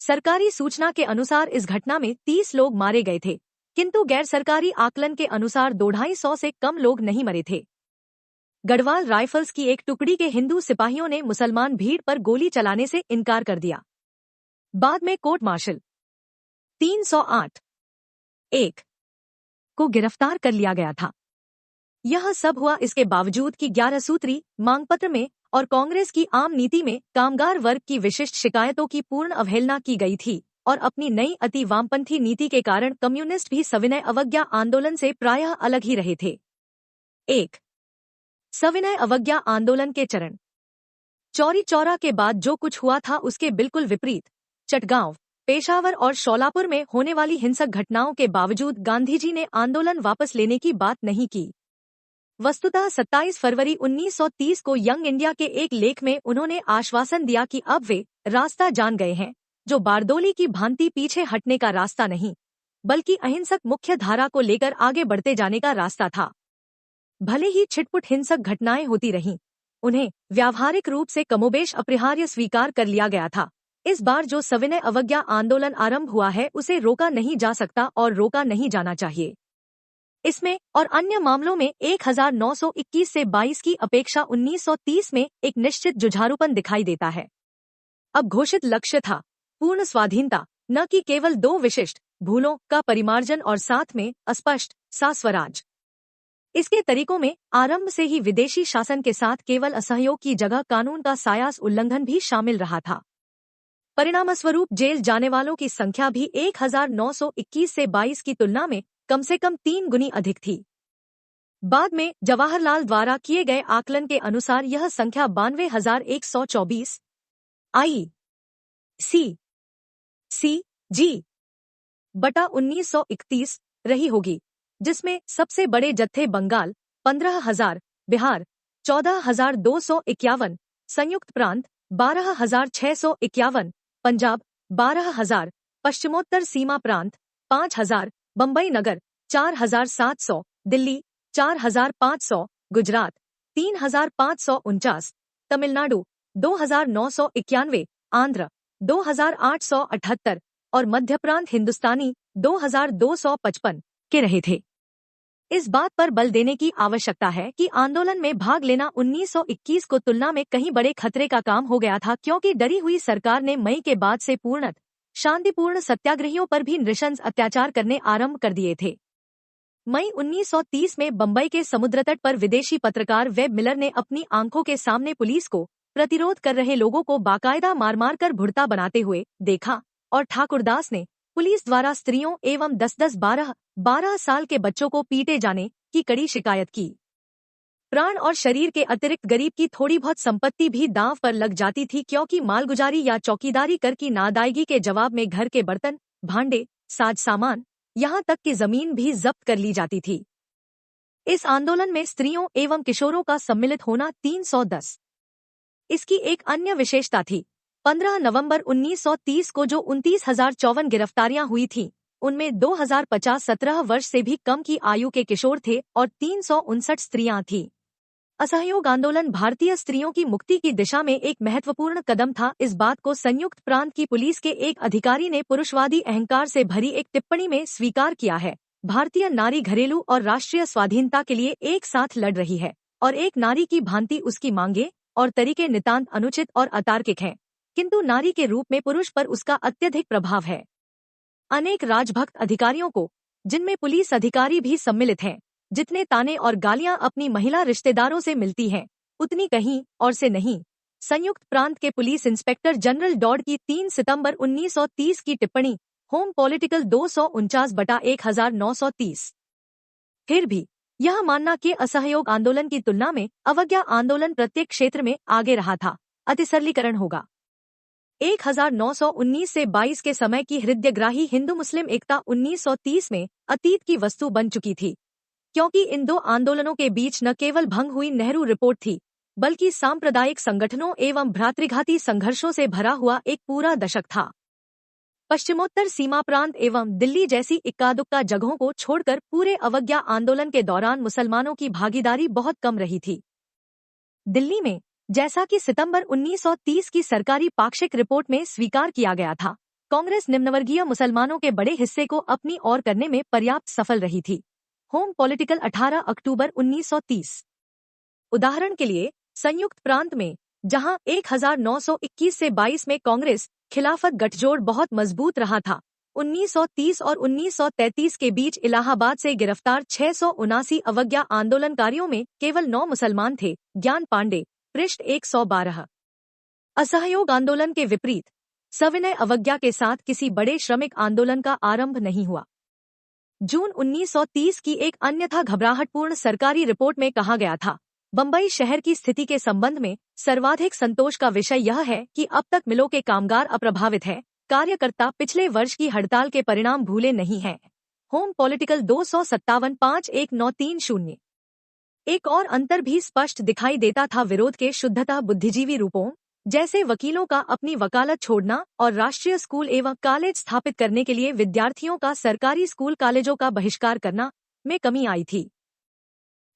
सरकारी सूचना के अनुसार इस घटना में 30 लोग मारे गए थे, किंतु गैर सरकारी आकलन के अनुसार 250 से कम लोग नहीं मरे थे। गढ़वाल राइफल्स की एक टुकड़ी के हिंदू सिपाहियों ने मुसलमान भीड़ पर गोली चलाने से इनकार कर दिया। बाद में कोर्ट मार्शल 308(1) को गिरफ्तार कर लिया गया था। यह सब हुआ इसके बावजूद कि 11 सूत्री मांगपत्र में और कांग्रेस की आम नीति में कामगार वर्ग की विशिष्ट शिकायतों की पूर्ण अवहेलना की गई थी और अपनी नई अति वामपंथी नीति के कारण कम्युनिस्ट भी सविनय अवज्ञा आंदोलन से प्रायः अलग ही रहे थे। 1. सविनय अवज्ञा आंदोलन के चरण। चौरी चौरा के बाद जो कुछ हुआ था उसके बिल्कुल विपरीत चटगांव, पेशावर और शौलापुर में होने वाली हिंसक घटनाओं के बावजूद गांधीजी ने आंदोलन वापस लेने की बात नहीं की। वस्तुतः 27 फरवरी 1930 को यंग इंडिया के एक लेख में उन्होंने आश्वासन दिया कि अब वे रास्ता जान गए हैं, जो बारदोली की भांति पीछे हटने का रास्ता नहीं, बल्कि अहिंसक मुख्य धारा को लेकर आगे बढ़ते जाने का रास्ता था। भले ही छिटपुट हिंसक घटनाएं होती रहीं, उन्हें व्यावहारिक रूप से कमोबेश अपरिहार्य स्वीकार कर लिया गया था। इस बार जो सविनय अवज्ञा आंदोलन आरंभ हुआ है उसे रोका नहीं जा सकता और रोका नहीं जाना चाहिए। इसमें और अन्य मामलों में 1921 से 22 की अपेक्षा 1930 में एक निश्चित जुझारूपन दिखाई देता है। अब घोषित लक्ष्य था पूर्ण स्वाधीनता, न कि केवल 2 विशिष्ट भूलों का परिमार्जन और साथ में अस्पष्ट सा स्वराज। इसके तरीकों में आरंभ से ही विदेशी शासन के साथ केवल असहयोग की जगह कानून का सायास उल्लंघन भी शामिल रहा था। परिणामस्वरूप जेल जाने वालों की संख्या भी 1921 से 22 की तुलना में कम से कम 3 गुनी अधिक थी। बाद में जवाहरलाल द्वारा किए गए आकलन के अनुसार यह संख्या 92,124 ICG/1931 रही होगी, जिसमें सबसे बड़े जत्थे बंगाल 15,000, बिहार 14,251, संयुक्त प्रांत 12,651, पंजाब 12,000, पश्चिमोत्तर सीमा प्रांत 5,000, बंबई नगर 4,700, दिल्ली 4,500, गुजरात 3,549, तमिलनाडु 2,991, आंध्र 2878 और मध्य प्रांत हिंदुस्तानी 2255 के रहे थे। इस बात पर बल देने की आवश्यकता है कि आंदोलन में भाग लेना 1921 को तुलना में कहीं बड़े खतरे का काम हो गया था, क्योंकि डरी हुई सरकार ने मई के बाद से पूर्णतः शांतिपूर्ण सत्याग्रहियों पर भी नृशंस अत्याचार करने आरंभ कर दिए थे। मई 1930 में बंबई के समुद्र तट पर विदेशी पत्रकार वेब मिलर ने अपनी आंखों के सामने पुलिस को प्रतिरोध कर रहे लोगों को बाकायदा मार मार कर भुड़ता बनाते हुए देखा, और ठाकुरदास ने पुलिस द्वारा स्त्रियों एवं 10-10, 12-12 साल के बच्चों को पीटे जाने की कड़ी शिकायत की। प्राण और शरीर के अतिरिक्त गरीब की थोड़ी बहुत संपत्ति भी दांव पर लग जाती थी, क्योंकि मालगुजारी या चौकीदारी कर की नाअदायगी के जवाब में घर के बर्तन, भांडे, साज सामान, यहाँ तक कि जमीन भी जब्त कर ली जाती थी। इस आंदोलन में स्त्रियों एवं किशोरों का सम्मिलित होना 310। इसकी एक अन्य विशेषता थी। 15 नवंबर 1930 को जो 29,054 गिरफ्तारियां हुई थीं, उनमें 2050 17 वर्ष से भी कम की आयु के किशोर थे और 359 स्त्रियां थीं। असहयोग आंदोलन भारतीय स्त्रियों की मुक्ति की दिशा में एक महत्वपूर्ण कदम था। इस बात को संयुक्त प्रांत की पुलिस के एक अधिकारी ने पुरुषवादी अहंकार से भरी एक टिप्पणी में स्वीकार किया है। भारतीय नारी घरेलू और राष्ट्रीय स्वाधीनता के लिए एक साथ लड़ रही है, और एक नारी की भांति उसकी मांगे और तरीके नितांत अनुचित और अतार्किक हैं, किंतु नारी के रूप में पुरुष पर उसका अत्यधिक प्रभाव है। अनेक राजभक्त अधिकारियों को, जिनमें पुलिस अधिकारी भी सम्मिलित हैं, जितने ताने और गालियां अपनी महिला रिश्तेदारों से मिलती हैं, उतनी कहीं और से नहीं। संयुक्त प्रांत के पुलिस इंस्पेक्टर जनरल डॉड की 3 सितंबर 1930 की टिप्पणी, होम पॉलिटिकल 249/1930। फिर भी यह मानना कि असहयोग आंदोलन की तुलना में अवज्ञा आंदोलन प्रत्येक क्षेत्र में आगे रहा था, अति सरलीकरण होगा। 1919 से 22 के समय की हृदयग्राही हिंदू मुस्लिम एकता 1930 में अतीत की वस्तु बन चुकी थी, क्योंकि इन दो आंदोलनों के बीच न केवल भंग हुई नेहरू रिपोर्ट थी, बल्कि सांप्रदायिक संगठनों एवं भ्रातृघाती संघर्षों से भरा हुआ एक पूरा दशक था। पश्चिमोत्तर सीमा प्रांत एवं दिल्ली जैसी इक्का-दुक्का जगहों को छोड़कर पूरे अवज्ञा आंदोलन के दौरान मुसलमानों की भागीदारी बहुत कम रही थी। दिल्ली में, जैसा कि सितंबर 1930 की सरकारी पाक्षिक रिपोर्ट में स्वीकार किया गया था, कांग्रेस निम्नवर्गीय मुसलमानों के बड़े हिस्से को अपनी ओर करने में पर्याप्त सफल रही थी। होम पॉलिटिकल 18 अक्टूबर 1930। उदाहरण के लिए, संयुक्त प्रांत में, जहां 1921 से 22 में कांग्रेस खिलाफत गठजोड़ बहुत मजबूत रहा था, 1930 और 1933 के बीच इलाहाबाद से गिरफ्तार 679 अवज्ञा आंदोलनकारियों में केवल 9 मुसलमान थे। ज्ञान पांडे, पृष्ठ 112। असहयोग आंदोलन के विपरीत, सविनय अवज्ञा के साथ किसी बड़े श्रमिक आंदोलन का आरंभ नहीं हुआ। जून 1930 की एक अन्यथा घबराहटपूर्ण सरकारी रिपोर्ट में कहा गया था, बंबई शहर की स्थिति के संबंध में सर्वाधिक संतोष का विषय यह है कि अब तक मिलों के कामगार अप्रभावित हैं, कार्यकर्ता पिछले वर्ष की हड़ताल के परिणाम भूले नहीं हैं। Home political 257-51930। एक और अंतर भी स्पष्ट दिखाई देता था विरोध के शुद्धतः बुद्धिजीवी रूपों, जैसे वकीलों का अपनी वकालत छोड़ना और राष्ट्रीय स्कूल एवं कॉलेज स्थापित करने के लिए विद्यार्थियों का सरकारी स्कूल कॉलेजों का बहिष्कार करना में कमी आई थी।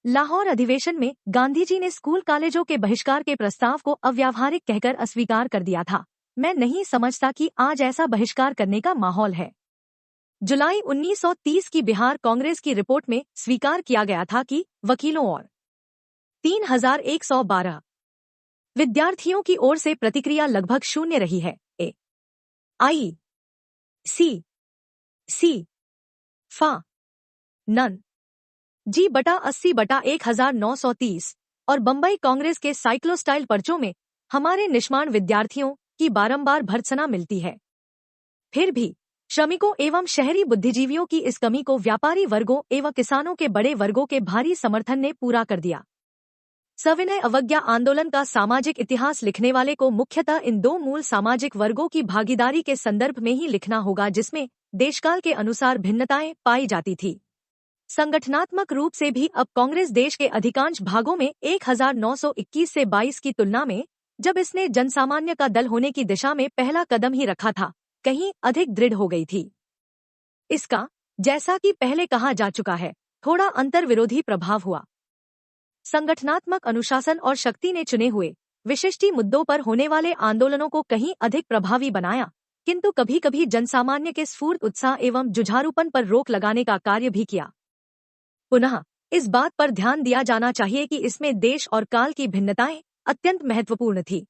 लाहौर अधिवेशन में गांधी जी ने स्कूल कॉलेजों के बहिष्कार के प्रस्ताव को अव्यावहारिक कहकर अस्वीकार कर दिया था। मैं नहीं समझता कि आज ऐसा बहिष्कार करने का माहौल है। जुलाई 1930 की बिहार कांग्रेस की रिपोर्ट में स्वीकार किया गया था कि वकीलों और 3112 विद्यार्थियों की ओर से प्रतिक्रिया लगभग शून्य रही है। आई सी फा नन G/80/1930 और बंबई कांग्रेस के साइक्लोस्टाइल पर्चों में हमारे निष्माण विद्यार्थियों की बारंबार भर्त्सना मिलती है। फिर भी श्रमिकों एवं शहरी बुद्धिजीवियों की इस कमी को व्यापारी वर्गों एवं किसानों के बड़े वर्गों के भारी समर्थन ने पूरा कर दिया। सविनय अवज्ञा आंदोलन का सामाजिक इतिहास लिखने वाले को मुख्यतः इन दो मूल सामाजिक वर्गों की भागीदारी के संदर्भ में ही लिखना होगा, जिसमें देशकाल के अनुसार भिन्नताएं पाई जाती थी। संगठनात्मक रूप से भी अब कांग्रेस देश के अधिकांश भागों में 1921 से 22 की तुलना में, जब इसने जनसामान्य का दल होने की दिशा में पहला कदम ही रखा था, कहीं अधिक दृढ़ हो गई थी। इसका, जैसा कि पहले कहा जा चुका है, थोड़ा अंतर विरोधी प्रभाव हुआ। संगठनात्मक अनुशासन और शक्ति ने चुने हुए विशिष्ट मुद्दों पर होने वाले आंदोलनों को कहीं अधिक प्रभावी बनाया, किंतु कभी कभी जनसामान्य के स्फूर्त उत्साह एवं जुझारूपन पर रोक लगाने का कार्य भी किया। पुनः इस बात पर ध्यान दिया जाना चाहिए कि इसमें देश और काल की भिन्नताएं अत्यंत महत्वपूर्ण थी।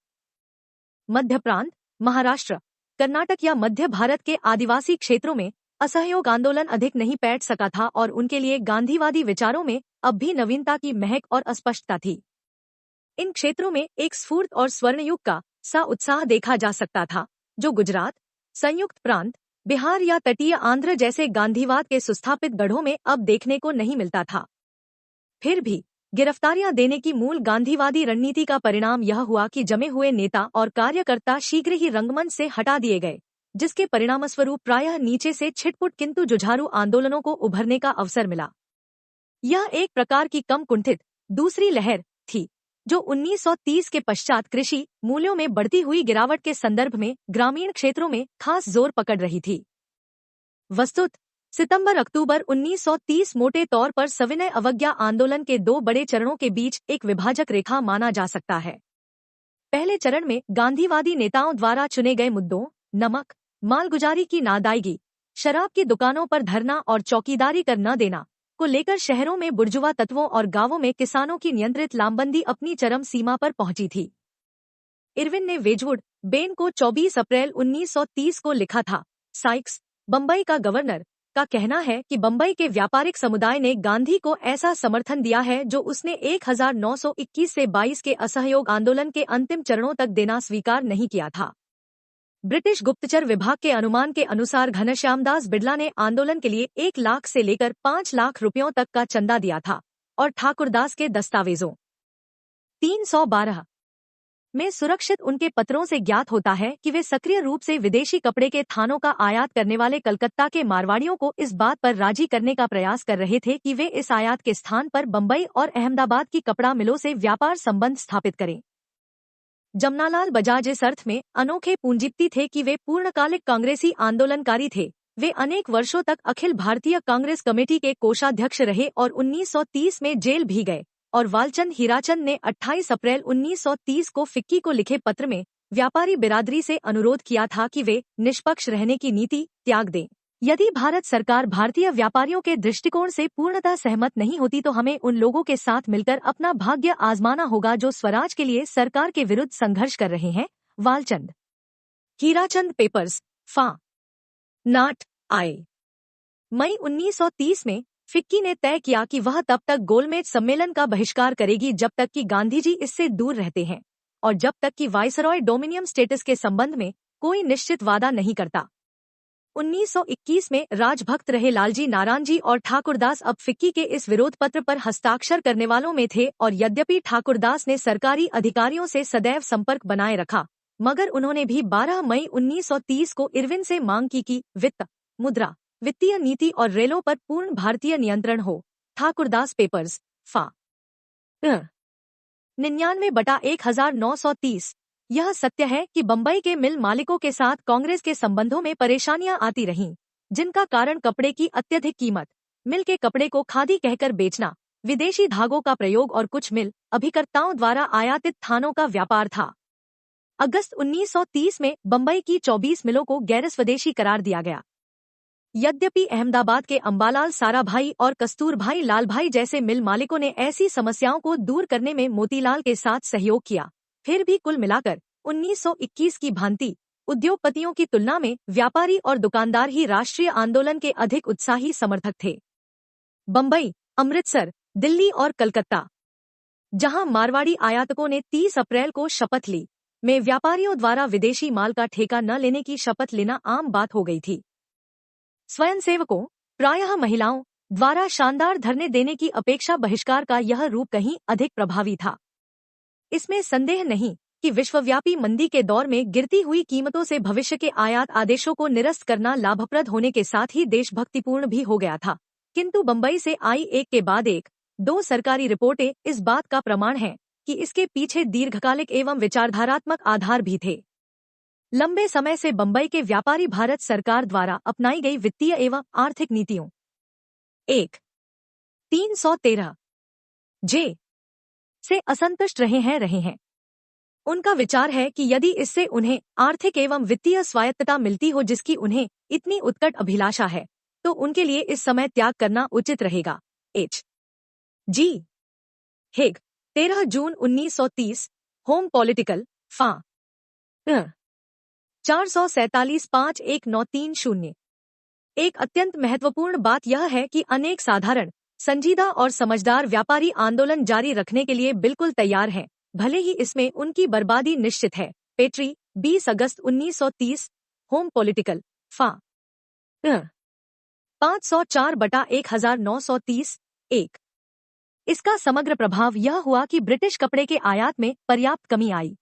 मध्य प्रांत, महाराष्ट्र, कर्नाटक या मध्य भारत के आदिवासी क्षेत्रों में असहयोग आंदोलन अधिक नहीं पैठ सका था और उनके लिए गांधीवादी विचारों में अब भी नवीनता की महक और अस्पष्टता थी। इन क्षेत्रों में एक स्फूर्त और स्वर्णयुग का सा उत्साह देखा जा सकता था, जो गुजरात, संयुक्त प्रांत, बिहार या तटीय आंध्र जैसे गांधीवाद के सुस्थापित गढ़ों में अब देखने को नहीं मिलता था। फिर भी गिरफ्तारियां देने की मूल गांधीवादी रणनीति का परिणाम यह हुआ कि जमे हुए नेता और कार्यकर्ता शीघ्र ही रंगमंच से हटा दिए गए, जिसके परिणामस्वरूप प्रायः नीचे से छिटपुट किंतु जुझारू आंदोलनों को उभरने का अवसर मिला। यह एक प्रकार की कम कुंठित दूसरी लहर थी, जो 1930 के पश्चात कृषि मूल्यों में बढ़ती हुई गिरावट के संदर्भ में ग्रामीण क्षेत्रों में खास जोर पकड़ रही थी। वस्तुतः सितंबर-अक्टूबर 1930 मोटे तौर पर सविनय अवज्ञा आंदोलन के दो बड़े चरणों के बीच एक विभाजक रेखा माना जा सकता है। पहले चरण में गांधीवादी नेताओं द्वारा चुने गए मुद्दों, नमक, मालगुजारी की नाअदायगी, शराब की दुकानों पर धरना और चौकीदारी कर न देना को लेकर शहरों में बुर्जुआ तत्वों और गांवों में किसानों की नियंत्रित लामबंदी अपनी चरम सीमा पर पहुंची थी। इरविन ने वेजवुड बेन को 24 अप्रैल 1930 को लिखा था। साइक्स, बंबई का गवर्नर, का कहना है कि बंबई के व्यापारिक समुदाय ने गांधी को ऐसा समर्थन दिया है जो उसने 1921 से 22 के असहयोग आंदोलन के अंतिम चरणों तक देना स्वीकार नहीं किया था। ब्रिटिश गुप्तचर विभाग के अनुमान के अनुसार घनश्यामदास बिड़ला ने आंदोलन के लिए 1 लाख से लेकर 5 लाख रुपयों तक का चंदा दिया था और ठाकुरदास के दस्तावेजों 312 में सुरक्षित उनके पत्रों से ज्ञात होता है कि वे सक्रिय रूप से विदेशी कपड़े के थानों का आयात करने वाले कलकत्ता के मारवाड़ियों को इस बात पर राजी करने का प्रयास कर रहे थे कि वे इस आयात के स्थान पर बंबई और अहमदाबाद की कपड़ा मिलों से व्यापार संबंध स्थापित करें। जमनालाल बजाज इस अर्थ में अनोखे पूंजीपति थे कि वे पूर्णकालिक कांग्रेसी आंदोलनकारी थे। वे अनेक वर्षों तक अखिल भारतीय कांग्रेस कमेटी के कोषाध्यक्ष रहे और 1930 में जेल भी गए और वालचंद हीराचंद ने 28 अप्रैल 1930 को फिक्की को लिखे पत्र में व्यापारी बिरादरी से अनुरोध किया था कि वे निष्पक्ष रहने की नीति त्याग दें। यदि भारत सरकार भारतीय व्यापारियों के दृष्टिकोण से पूर्णतः सहमत नहीं होती तो हमें उन लोगों के साथ मिलकर अपना भाग्य आजमाना होगा जो स्वराज के लिए सरकार के विरुद्ध संघर्ष कर रहे हैं। वालचंद हीराचंद पेपर्स फा नाट आए। मई 1930 में फिक्की ने तय किया कि वह तब तक गोलमेज सम्मेलन का बहिष्कार करेगी जब तक कि गांधीजी इससे दूर रहते हैं और जब तक कि वाइसरॉय डोमिनियम स्टेटस के संबंध में कोई निश्चित वादा नहीं करता। 1921 में राजभक्त रहे लालजी नारायणजी और ठाकुरदास अब फिक्की के इस विरोध पत्र पर हस्ताक्षर करने वालों में थे और यद्यपि ठाकुरदास ने सरकारी अधिकारियों से सदैव संपर्क बनाए रखा, मगर उन्होंने भी 12 मई 1930 को इरविन से मांग की कि वित्त, मुद्रा, वित्तीय नीति और रेलों पर पूर्ण भारतीय नियंत्रण हो। ठाकुरदास पेपर्स फा 99/1930। यह सत्य है कि बंबई के मिल मालिकों के साथ कांग्रेस के संबंधों में परेशानियां आती रहीं, जिनका कारण कपड़े की अत्यधिक कीमत, मिल के कपड़े को खादी कहकर बेचना, विदेशी धागों का प्रयोग और कुछ मिल अभिकर्ताओं द्वारा आयातित थानों का व्यापार था। अगस्त 1930 में बंबई की 24 मिलों को गैर स्वदेशी करार दिया गया। यद्यपि अहमदाबाद के अंबालाल साराभाई और कस्तूरभाई लालभाई जैसे मिल मालिकों ने ऐसी समस्याओं को दूर करने में मोतीलाल के साथ सहयोग किया, फिर भी कुल मिलाकर 1921 की भांति उद्योगपतियों की तुलना में व्यापारी और दुकानदार ही राष्ट्रीय आंदोलन के अधिक उत्साही समर्थक थे। बंबई, अमृतसर, दिल्ली और कलकत्ता, जहां मारवाड़ी आयातकों ने 30 अप्रैल को शपथ ली, में व्यापारियों द्वारा विदेशी माल का ठेका न लेने की शपथ लेना आम बात हो गई थी। स्वयंसेवकों, प्रायः महिलाओं, द्वारा शानदार धरने देने की अपेक्षा बहिष्कार का यह रूप कहीं अधिक प्रभावी था। इसमें संदेह नहीं कि विश्वव्यापी मंदी के दौर में गिरती हुई कीमतों से भविष्य के आयात आदेशों को निरस्त करना लाभप्रद होने के साथ ही देशभक्तिपूर्ण भी हो गया था, किंतु बंबई से आई एक के बाद एक 2 सरकारी रिपोर्टें इस बात का प्रमाण हैं कि इसके पीछे दीर्घकालिक एवं विचारधारात्मक आधार भी थे। लंबे समय से बंबई के व्यापारी भारत सरकार द्वारा अपनाई गई वित्तीय एवं आर्थिक नीतियों 313 जे से असंतुष्ट रहे हैं। उनका विचार है कि यदि इससे उन्हें आर्थिक एवं वित्तीय स्वायत्तता मिलती हो जिसकी उन्हें इतनी उत्कट अभिलाषा है, तो उनके लिए इस समय त्याग करना उचित रहेगा। एच जी हेग 13 जून 1930 होम पॉलिटिकल फा 447-51930। एक अत्यंत महत्वपूर्ण बात यह है कि अनेक साधारण, संजीदा और समझदार व्यापारी आंदोलन जारी रखने के लिए बिल्कुल तैयार हैं, भले ही इसमें उनकी बर्बादी निश्चित है। पेट्री 20 अगस्त 1930 होम पॉलिटिकल फा 504/1930 1। इसका समग्र प्रभाव यह हुआ कि ब्रिटिश कपड़े के आयात में पर्याप्त कमी आई।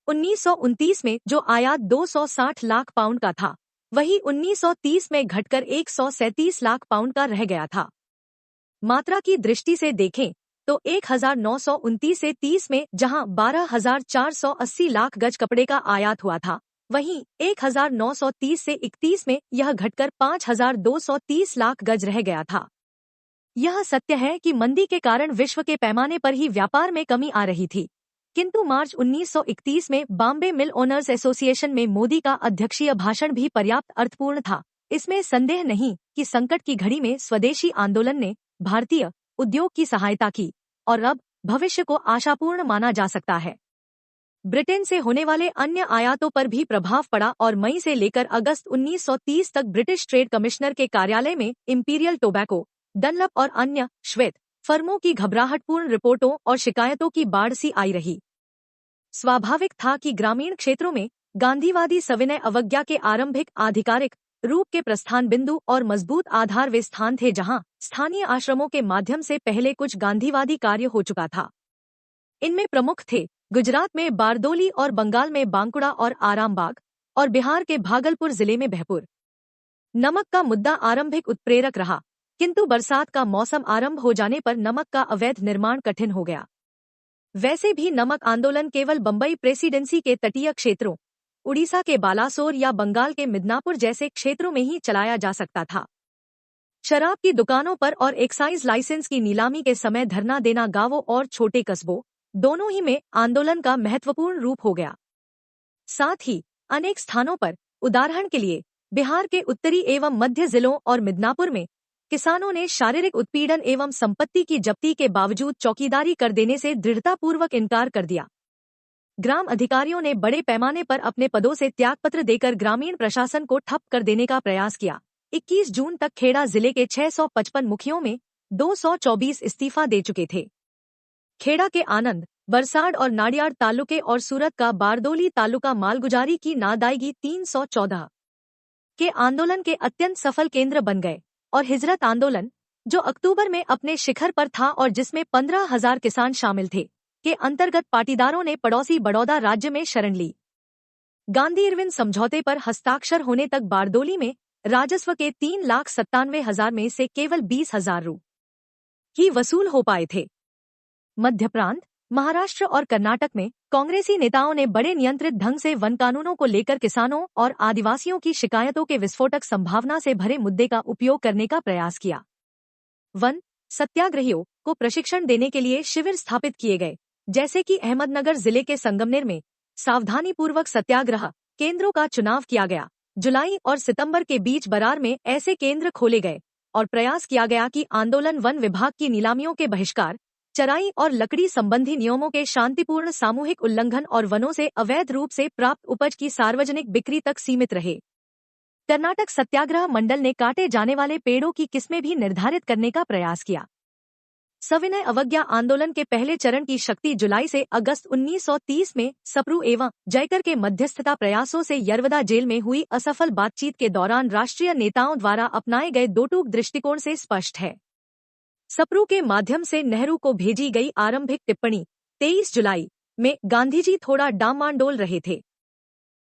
1929 में जो आयात 260 लाख पाउंड का था, वही 1930 में घटकर 137 लाख पाउंड का रह गया था। मात्रा की दृष्टि से देखें तो 1929 से 30 में जहां 12,480 लाख गज कपड़े का आयात हुआ था, वहीं 1930 से 31 में यह घटकर 5,230 लाख गज रह गया था। यह सत्य है कि मंदी के कारण विश्व के पैमाने पर ही व्यापार में कमी आ रही थी, किंतु मार्च 1931 में बॉम्बे मिल ओनर्स एसोसिएशन में मोदी का अध्यक्षीय भाषण भी पर्याप्त अर्थपूर्ण था। इसमें संदेह नहीं कि संकट की घड़ी में स्वदेशी आंदोलन ने भारतीय उद्योग की सहायता की और अब भविष्य को आशापूर्ण माना जा सकता है। ब्रिटेन से होने वाले अन्य आयातों पर भी प्रभाव पड़ा और मई से लेकर अगस्त 1930 तक ब्रिटिश ट्रेड कमिश्नर के कार्यालय में इंपीरियल टोबैको, डनलप और अन्य श्वेत फर्मों की घबराहटपूर्ण रिपोर्टों और शिकायतों की बाढ़ सी आई रही। स्वाभाविक था कि ग्रामीण क्षेत्रों में गांधीवादी सविनय अवज्ञा के आरंभिक आधिकारिक रूप के प्रस्थान बिंदु और मजबूत आधार वे स्थान थे जहां स्थानीय आश्रमों के माध्यम से पहले कुछ गांधीवादी कार्य हो चुका था। इनमें प्रमुख थे गुजरात में बारदोली और बंगाल में बांकुड़ा और आरामबाग और बिहार के भागलपुर जिले में बहपुर। नमक का मुद्दा आरंभिक उत्प्रेरक रहा, किंतु बरसात का मौसम आरंभ हो जाने पर नमक का अवैध निर्माण कठिन हो गया। वैसे भी नमक आंदोलन केवल बंबई प्रेसिडेंसी के तटीय क्षेत्रों, उड़ीसा के बालासोर या बंगाल के मिदनापुर जैसे क्षेत्रों में ही चलाया जा सकता था। शराब की दुकानों पर और एक्साइज लाइसेंस की नीलामी के समय धरना देना गांवों और छोटे कस्बों दोनों ही में आंदोलन का महत्वपूर्ण रूप हो गया। साथ ही अनेक स्थानों पर, उदाहरण के लिए बिहार के उत्तरी एवं मध्य जिलों और मिदनापुर में, किसानों ने शारीरिक उत्पीड़न एवं संपत्ति की जब्ती के बावजूद चौकीदारी कर देने से दृढ़तापूर्वक इनकार कर दिया। ग्राम अधिकारियों ने बड़े पैमाने पर अपने पदों से त्यागपत्र देकर ग्रामीण प्रशासन को ठप कर देने का प्रयास किया। 21 जून तक खेड़ा जिले के 655 मुखियों में 224 इस्तीफा दे चुके थे। खेड़ा के आनंद, बरसाड और नाडियाड तालुके और सूरत का बारदोली तालुका मालगुजारी की नादायगी 314 के आंदोलन के अत्यंत सफल केंद्र बन गए और हिजरत आंदोलन, जो अक्टूबर में अपने शिखर पर था और जिसमें 15,000 किसान शामिल थे, के अंतर्गत पाटीदारों ने पड़ोसी बड़ौदा राज्य में शरण ली। गांधी-इरविन समझौते पर हस्ताक्षर होने तक बारदोली में राजस्व के 3,97,000 में से केवल 20,000 रू ही वसूल हो पाए थे। मध्य प्रांत, महाराष्ट्र और कर्नाटक में कांग्रेसी नेताओं ने बड़े नियंत्रित ढंग से वन कानूनों को लेकर किसानों और आदिवासियों की शिकायतों के विस्फोटक संभावना से भरे मुद्दे का उपयोग करने का प्रयास किया। वन सत्याग्रहियों को प्रशिक्षण देने के लिए शिविर स्थापित किए गए, जैसे कि अहमदनगर जिले के संगमनेर में सावधानीपूर्वक सत्याग्रह केंद्रों का चुनाव किया गया। जुलाई और सितंबर के बीच बरार में ऐसे केंद्र खोले गए और प्रयास किया गया कि आंदोलन वन विभाग की नीलामियों के बहिष्कार, चराई और लकड़ी संबंधी नियमों के शांतिपूर्ण सामूहिक उल्लंघन और वनों से अवैध रूप से प्राप्त उपज की सार्वजनिक बिक्री तक सीमित रहे। कर्नाटक सत्याग्रह मंडल ने काटे जाने वाले पेड़ों की किस्में भी निर्धारित करने का प्रयास किया। सविनय अवज्ञा आंदोलन के पहले चरण की शक्ति जुलाई से अगस्त 1930 में सप्रू एवं जयकर के मध्यस्थता प्रयासों से यरवदा जेल में हुई असफल बातचीत के दौरान राष्ट्रीय नेताओं द्वारा अपनाए गए दोटूक दृष्टिकोण से स्पष्ट है। सप्रू के माध्यम से नेहरू को भेजी गई आरंभिक टिप्पणी 23 जुलाई में गांधीजी थोड़ा डामाडोल रहे थे।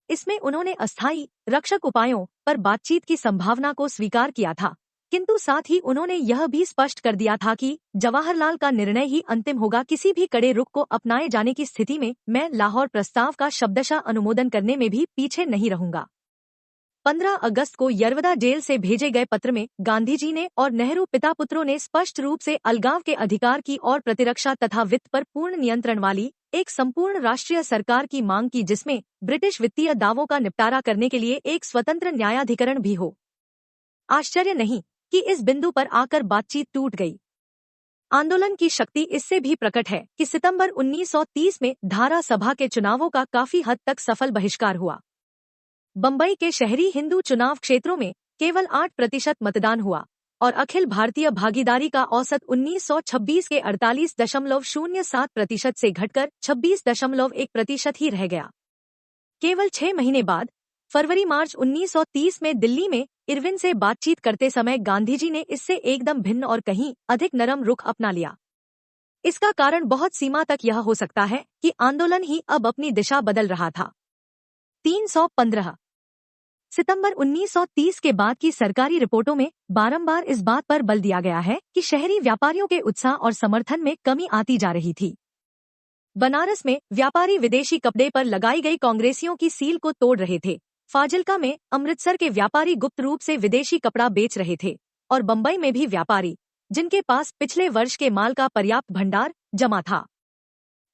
इसमें उन्होंने अस्थायी रक्षक उपायों पर बातचीत की संभावना को स्वीकार किया था, किंतु साथ ही उन्होंने यह भी स्पष्ट कर दिया था कि जवाहरलाल का निर्णय ही अंतिम होगा। किसी भी कड़े रुख को अपनाए जाने की स्थिति में मैं लाहौर प्रस्ताव का शब्दशः अनुमोदन करने में भी पीछे नहीं रहूंगा। 15 अगस्त को यरवदा जेल से भेजे गए पत्र में गांधीजी ने और नेहरू पिता पुत्रों ने स्पष्ट रूप से अलगाव के अधिकार की और प्रतिरक्षा तथा वित्त पर पूर्ण नियंत्रण वाली एक संपूर्ण राष्ट्रीय सरकार की मांग की जिसमें ब्रिटिश वित्तीय दावों का निपटारा करने के लिए एक स्वतंत्र न्यायाधिकरण भी हो। आश्चर्य नहीं कि इस बिंदु पर आकर बातचीत टूट गई। आंदोलन की शक्ति इससे भी प्रकट है कि सितंबर 1930 में धारा सभा के चुनावों का काफी हद तक सफल बहिष्कार हुआ। बंबई के शहरी हिंदू चुनाव क्षेत्रों में केवल 8% मतदान हुआ और अखिल भारतीय भागीदारी का औसत 1926 के 48.07% से घटकर 26.1% ही रह गया। केवल 6 महीने बाद फरवरी-मार्च 1930 में दिल्ली में इरविन से बातचीत करते समय गांधीजी ने इससे एकदम भिन्न और कहीं अधिक नरम रुख अपना लिया। इसका कारण बहुत सीमा तक यह हो सकता है कि आंदोलन ही अब अपनी दिशा बदल रहा था। 315 सितंबर 1930 के बाद की सरकारी रिपोर्टों में बारंबार इस बात पर बल दिया गया है कि शहरी व्यापारियों के उत्साह और समर्थन में कमी आती जा रही थी। बनारस में व्यापारी विदेशी कपड़े पर लगाई गई कांग्रेसियों की सील को तोड़ रहे थे। फाजिल्का में अमृतसर के व्यापारी गुप्त रूप से विदेशी कपड़ा बेच रहे थे और बंबई में भी व्यापारी जिनके पास पिछले वर्ष के माल का पर्याप्त भंडार जमा था,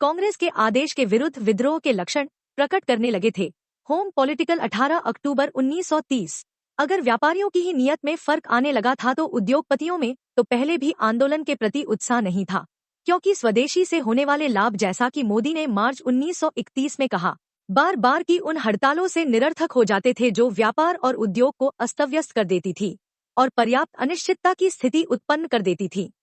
कांग्रेस के आदेश के विरुद्ध विद्रोह के लक्षण प्रकट करने लगे थे। होम पॉलिटिकल 18 अक्टूबर 1930। अगर व्यापारियों की ही नियत में फर्क आने लगा था तो उद्योगपतियों में तो पहले भी आंदोलन के प्रति उत्साह नहीं था, क्योंकि स्वदेशी से होने वाले लाभ, जैसा कि मोदी ने मार्च 1931 में कहा, बार बार की उन हड़तालों से निरर्थक हो जाते थे जो व्यापार और उद्योग को अस्तव्यस्त कर देती थी और पर्याप्त अनिश्चितता की स्थिति उत्पन्न कर देती थी।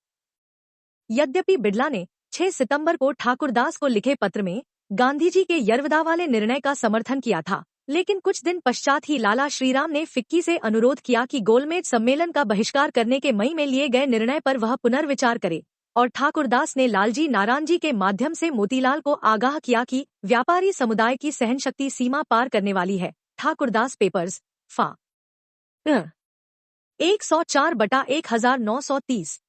यद्यपि बिड़ला ने 6 सितंबर को ठाकुरदास को लिखे पत्र में गांधीजी के यर्वदा वाले निर्णय का समर्थन किया था, लेकिन कुछ दिन पश्चात ही लाला श्रीराम ने फिक्की से अनुरोध किया कि गोलमेज सम्मेलन का बहिष्कार करने के मई में लिए गए निर्णय पर वह पुनर्विचार करे और ठाकुरदास ने लालजी नारायण के माध्यम से मोतीलाल को आगाह किया कि व्यापारी समुदाय की सहनशक्ति सीमा पार करने वाली है। ठाकुरदास पेपर्स, फा 104/1930।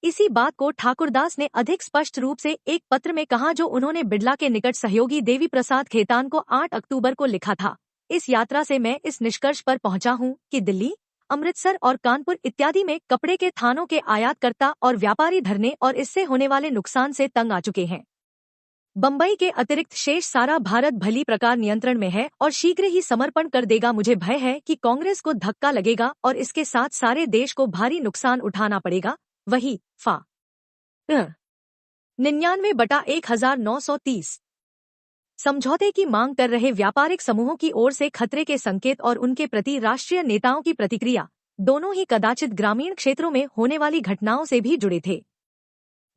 इसी बात को ठाकुरदास ने अधिक स्पष्ट रूप से एक पत्र में कहा जो उन्होंने बिड़ला के निकट सहयोगी देवी प्रसाद खेतान को 8 अक्टूबर को लिखा था। इस यात्रा से मैं इस निष्कर्ष पर पहुंचा हूं कि दिल्ली, अमृतसर और कानपुर इत्यादि में कपड़े के थानों के आयातकर्ता और व्यापारी धरने और इससे होने वाले नुकसान से तंग आ चुके हैं। बंबई के अतिरिक्त शेष सारा भारत भली प्रकार नियंत्रण में है और शीघ्र ही समर्पण कर देगा। मुझे भय है कि कांग्रेस को धक्का लगेगा और इसके साथ सारे देश को भारी नुकसान उठाना पड़ेगा। वही फा 99/1930। समझौते की मांग कर रहे व्यापारिक समूहों की ओर से खतरे के संकेत और उनके प्रति राष्ट्रीय नेताओं की प्रतिक्रिया दोनों ही कदाचित ग्रामीण क्षेत्रों में होने वाली घटनाओं से भी जुड़े थे।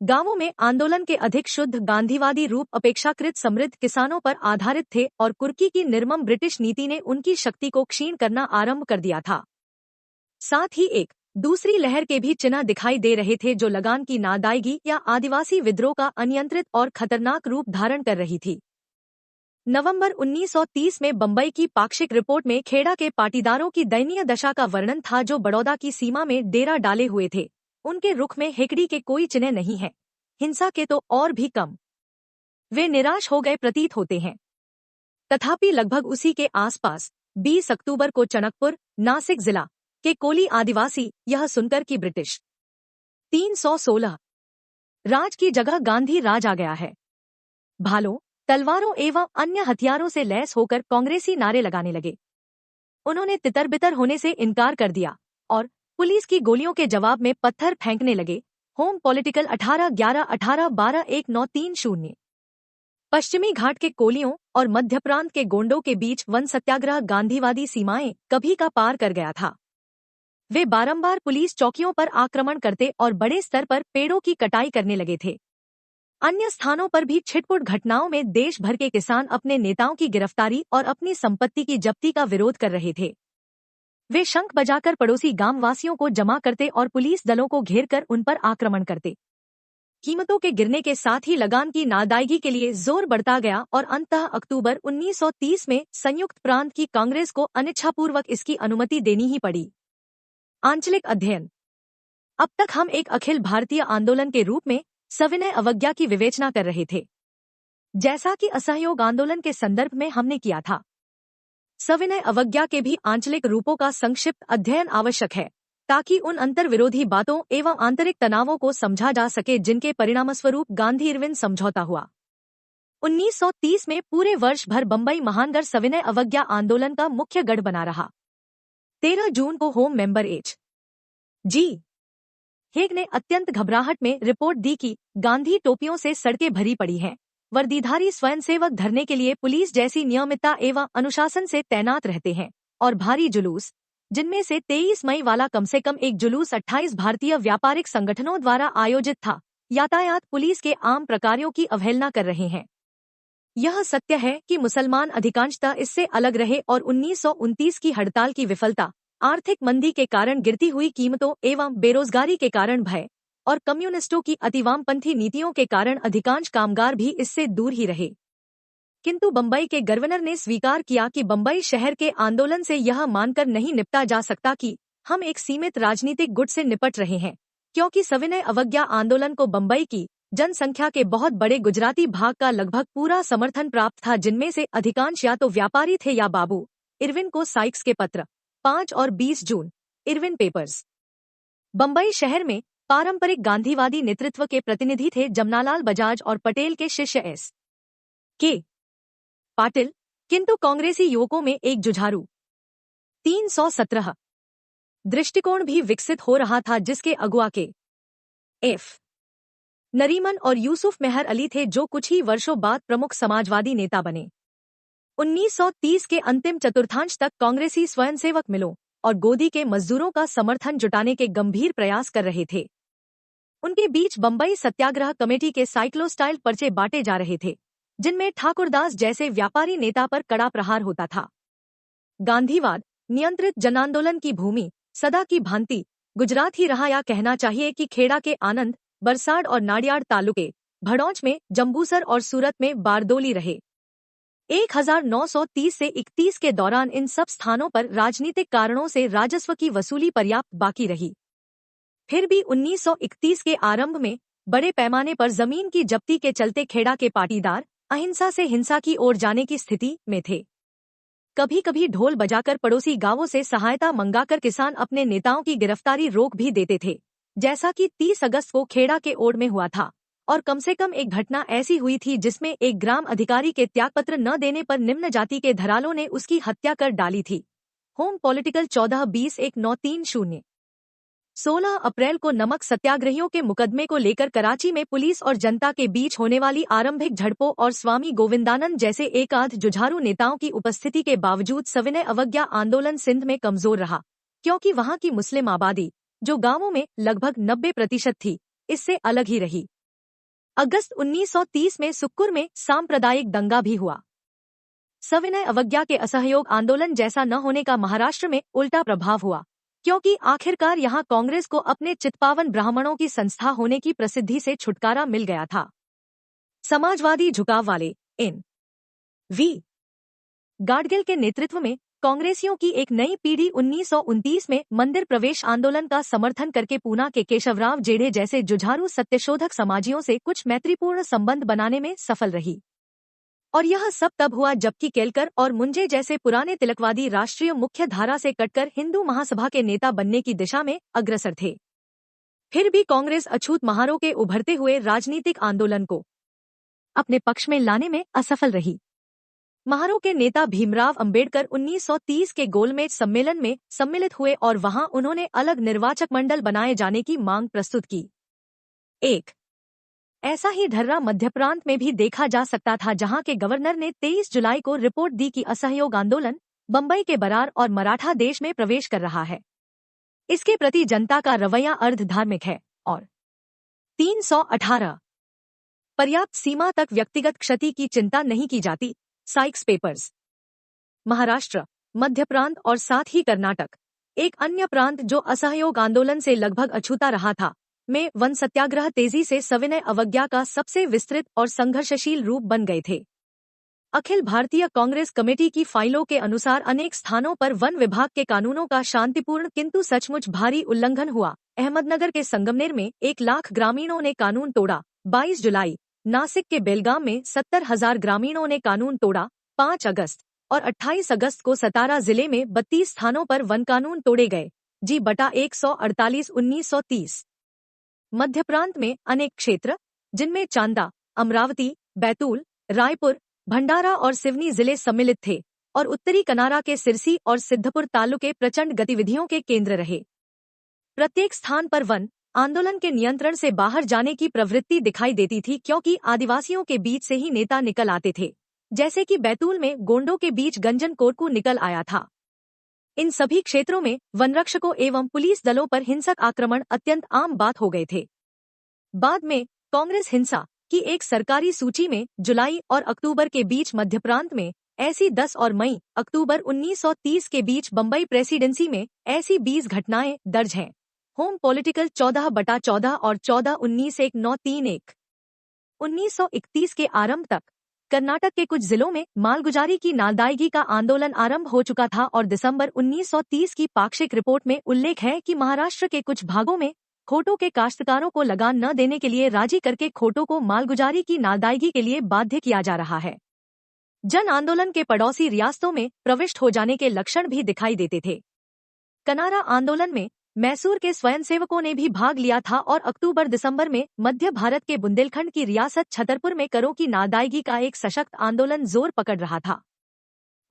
गांवों में आंदोलन के अधिक शुद्ध गांधीवादी रूप अपेक्षाकृत समृद्ध किसानों पर आधारित थे और कुर्की की निर्मम ब्रिटिश नीति ने उनकी शक्ति को क्षीण करना आरंभ कर दिया था। साथ ही एक दूसरी लहर के भी चिन्ह दिखाई दे रहे थे जो लगान की नाअदायगी या आदिवासी विद्रोह का अनियंत्रित और खतरनाक रूप धारण कर रही थी। नवंबर 1930 में बंबई की पाक्षिक रिपोर्ट में खेड़ा के पाटीदारों की दयनीय दशा का वर्णन था जो बड़ौदा की सीमा में डेरा डाले हुए थे। उनके रुख में हेकड़ी के कोई चिन्ह नहीं है, हिंसा के तो और भी कम। वे निराश हो गए प्रतीत होते हैं। तथापि लगभग उसी के आसपास 20 अक्टूबर को चनकपुर, नासिक जिला के कोली आदिवासी यह सुनकर कि ब्रिटिश 316 राज की जगह गांधी राज आ गया है, भालों, तलवारों एवं अन्य हथियारों से लैस होकर कांग्रेसी नारे लगाने लगे। उन्होंने तितर-बितर होने से इनकार कर दिया और पुलिस की गोलियों के जवाब में पत्थर फेंकने लगे। Home political 18/11/18/12/1930। पश्चिमी घाट के कोलियों और मध्य प्रांत के गोंडों के बीच वन सत्याग्रह गांधीवादी सीमाएं कभी का पार कर गया था। वे बारंबार पुलिस चौकियों पर आक्रमण करते और बड़े स्तर पर पेड़ों की कटाई करने लगे थे। अन्य स्थानों पर भी छिटपुट घटनाओं में देश भर के किसान अपने नेताओं की गिरफ्तारी और अपनी संपत्ति की जब्ती का विरोध कर रहे थे। वे शंख बजाकर पड़ोसी गांववासियों को जमा करते और पुलिस दलों को घेरकर उन पर आक्रमण करते। कीमतों के गिरने के साथ ही लगान की नाअदायगी के लिए जोर बढ़ता गया और अंततः अक्टूबर 1930 में संयुक्त प्रांत की कांग्रेस को अनिच्छापूर्वक इसकी अनुमति देनी ही पड़ी। आंचलिक अध्ययन। अब तक हम एक अखिल भारतीय आंदोलन के रूप में सविनय अवज्ञा की विवेचना कर रहे थे, जैसा कि असहयोग आंदोलन के संदर्भ में हमने किया था। सविनय अवज्ञा के भी आंचलिक रूपों का संक्षिप्त अध्ययन आवश्यक है ताकि उन अंतर्विरोधी बातों एवं आंतरिक तनावों को समझा जा सके जिनके परिणामस्वरूप गांधी-इरविन समझौता हुआ। 1930 में पूरे वर्ष भर बंबई महानगर सविनय अवज्ञा आंदोलन का मुख्य गढ़ बना रहा। 13 जून को होम मेंबर H.G. हेग ने अत्यंत घबराहट में रिपोर्ट दी कि गांधी टोपियों से सड़कें भरी पड़ी हैं। वर्दीधारी स्वयंसेवक धरने के लिए पुलिस जैसी नियमितता एवं अनुशासन से तैनात रहते हैं और भारी जुलूस, जिनमें से 23 मई वाला कम से कम एक जुलूस 28 भारतीय व्यापारिक संगठनों द्वारा आयोजित था, यातायात पुलिस के आम प्रकारों की अवहेलना कर रहे हैं। यह सत्य है कि मुसलमान अधिकांशतः इससे अलग रहे और 1929 की हड़ताल की विफलता, आर्थिक मंदी के कारण गिरती हुई कीमतों एवं बेरोजगारी के कारण भय और कम्युनिस्टों की अतिवामपंथी नीतियों के कारण अधिकांश कामगार भी इससे दूर ही रहे। किंतु बंबई के गवर्नर ने स्वीकार किया कि बंबई शहर के आंदोलन से यह मानकर नहीं निपटा जा सकता कि हम एक सीमित राजनीतिक गुट से निपट रहे हैं, क्योंकि सविनय अवज्ञा आंदोलन को बंबई की जनसंख्या के बहुत बड़े गुजराती भाग का लगभग पूरा समर्थन प्राप्त था, जिनमें से अधिकांश या तो व्यापारी थे या बाबू इरविन को साइक्स के पत्र 5 और 20 जून इरविन पेपर्स। बंबई शहर में पारंपरिक गांधीवादी नेतृत्व के प्रतिनिधि थे जमनालाल बजाज और पटेल के शिष्य S.K. पाटिल, किंतु कांग्रेसी युवकों में एक जुझारू 317 दृष्टिकोण भी विकसित हो रहा था, जिसके अगुआ के F. नरीमन और यूसुफ मेहर अली थे, जो कुछ ही वर्षों बाद प्रमुख समाजवादी नेता बने। 1930 के अंतिम चतुर्थांश तक कांग्रेसी स्वयंसेवक मिलों और गोदी के मजदूरों का समर्थन जुटाने के गंभीर प्रयास कर रहे थे। उनके बीच बंबई सत्याग्रह कमेटी के साइक्लोस्टाइल पर्चे बांटे जा रहे थे, जिनमें ठाकुरदास जैसे व्यापारी नेता पर कड़ा प्रहार होता था। गांधीवाद नियंत्रित जनांदोलन की भूमि सदा की भांति गुजरात ही रहा, या कहना चाहिए कि खेड़ा के आनंद, बरसाड़ और नाडियाड तालुके, भड़ौच में, जंबूसर और सूरत में बारदोली रहे। 1930 से 31 के दौरान इन सब स्थानों पर राजनीतिक कारणों से राजस्व की वसूली पर्याप्त बाकी रही। फिर भी 1931 के आरंभ में बड़े पैमाने पर जमीन की जब्ती के चलते खेड़ा के पाटीदार अहिंसा से हिंसा की ओर जाने की स्थिति में थे। कभी कभी ढोल बजाकर पड़ोसी गांवों से सहायता मंगाकर किसान अपने नेताओं की गिरफ्तारी रोक भी देते थे, जैसा कि 30 अगस्त को खेड़ा के ओड में हुआ था। और कम से कम एक घटना ऐसी हुई थी जिसमें एक ग्राम अधिकारी के त्यागपत्र न देने पर निम्न जाति के धरालों ने उसकी हत्या कर डाली थी। Home political 14-20-1930। 16 अप्रैल को नमक सत्याग्रहियों के मुकदमे को लेकर कराची में पुलिस और जनता के बीच होने वाली आरंभिक झड़पों और स्वामी गोविंदानंद जैसे एक आध जुझारू नेताओं की उपस्थिति के बावजूद सविनय अवज्ञा आंदोलन सिंध में कमजोर रहा, क्योंकि वहां की मुस्लिम आबादी, जो गांवों में लगभग 90% थी, इससे अलग ही रही। अगस्त 1930 में सुक्कुर में सांप्रदायिक दंगा भी हुआ। सविनय अवज्ञा के असहयोग आंदोलन जैसा न होने का महाराष्ट्र में उल्टा प्रभाव हुआ, क्योंकि आखिरकार यहां कांग्रेस को अपने चित्पावन ब्राह्मणों की संस्था होने की प्रसिद्धि से छुटकारा मिल गया था। समाजवादी झुकाव वाले N.V. गाडगिल के नेतृत्व में कांग्रेसियों की एक नई पीढ़ी 1929 में मंदिर प्रवेश आंदोलन का समर्थन करके पूना के केशवराव जेढ़े जैसे जुझारू सत्यशोधक समाजियों से कुछ मैत्रीपूर्ण संबंध बनाने में सफल रही। और यह सब तब हुआ जबकि केलकर और मुंजे जैसे पुराने तिलकवादी राष्ट्रीय मुख्य धारा से कटकर हिंदू महासभा के नेता बनने की दिशा में अग्रसर थे। फिर भी कांग्रेस अछूत महारों के उभरते हुए राजनीतिक आंदोलन को अपने पक्ष में लाने में असफल रही। महारों के नेता भीमराव अंबेडकर 1930 के गोलमेज सम्मेलन में सम्मिलित हुए और वहां उन्होंने अलग निर्वाचक मंडल बनाए जाने की मांग प्रस्तुत की। एक ऐसा ही ढर्रा मध्य प्रांत में भी देखा जा सकता था, जहां के गवर्नर ने 23 जुलाई को रिपोर्ट दी कि असहयोग आंदोलन बंबई के बरार और मराठा देश में प्रवेश कर रहा है। इसके प्रति जनता का रवैया अर्ध धार्मिक है और 318 पर्याप्त सीमा तक व्यक्तिगत क्षति की चिंता नहीं की जाती। Sikes papers. महाराष्ट्र, मध्य प्रांत और साथ ही कर्नाटक, एक अन्य प्रांत जो असहयोग आंदोलन से लगभग अछूता रहा था, में वन सत्याग्रह तेजी से सविनय अवज्ञा का सबसे विस्तृत और संघर्षशील रूप बन गए थे। अखिल भारतीय कांग्रेस कमेटी की फाइलों के अनुसार अनेक स्थानों पर वन विभाग के कानूनों का शांतिपूर्ण किंतु सचमुच भारी उल्लंघन हुआ। अहमदनगर के संगमनेर में 1 लाख ग्रामीणों ने कानून तोड़ा। 22 जुलाई, नासिक के बेलगाम में 70,000 ग्रामीणों ने कानून तोड़ा। 5 अगस्त और 28 अगस्त को सतारा जिले में 32 स्थानों पर वन कानून तोड़े गए। G/148 1930। मध्य प्रांत में अनेक क्षेत्र, जिनमें चांदा, अमरावती, बैतूल, रायपुर, भंडारा और सिवनी जिले सम्मिलित थे और उत्तरी कनारा के सिरसी और सिद्धपुर तालुके प्रचंड गतिविधियों के केंद्र रहे। प्रत्येक स्थान पर वन आंदोलन के नियंत्रण से बाहर जाने की प्रवृत्ति दिखाई देती थी, क्योंकि आदिवासियों के बीच से ही नेता निकल आते थे, जैसे कि बैतूल में गोंडों के बीच गंजन कोरकू निकल आया था। इन सभी क्षेत्रों में वनरक्षकों एवं पुलिस दलों पर हिंसक आक्रमण अत्यंत आम बात हो गए थे। बाद में कांग्रेस हिंसा की एक सरकारी सूची में जुलाई और अक्टूबर के बीच मध्य प्रांत में ऐसी 10 और मई अक्टूबर 1930 के बीच बंबई प्रेसिडेंसी में ऐसी 20 घटनाएं दर्ज हैं। होम पॉलिटिकल 14/14 और 14/19/1931। 1931 के आरंभ तक कर्नाटक के कुछ जिलों में मालगुजारी की नालदायगी का आंदोलन आरंभ हो चुका था और दिसंबर 1930 की पाक्षिक रिपोर्ट में उल्लेख है कि महाराष्ट्र के कुछ भागों में खोटों के काश्तकारों को लगान न देने के लिए राजी करके खोटों को मालगुजारी की नालदायगी के लिए बाध्य किया जा रहा है। जन आंदोलन के पड़ोसी रियासतों में प्रविष्ट हो जाने के लक्षण भी दिखाई देते थे। कनारा आंदोलन में मैसूर के स्वयंसेवकों ने भी भाग लिया था और अक्टूबर-दिसंबर में मध्य भारत के बुंदेलखंड की रियासत छतरपुर में करों की नालदायगी का एक सशक्त आंदोलन जोर पकड़ रहा था।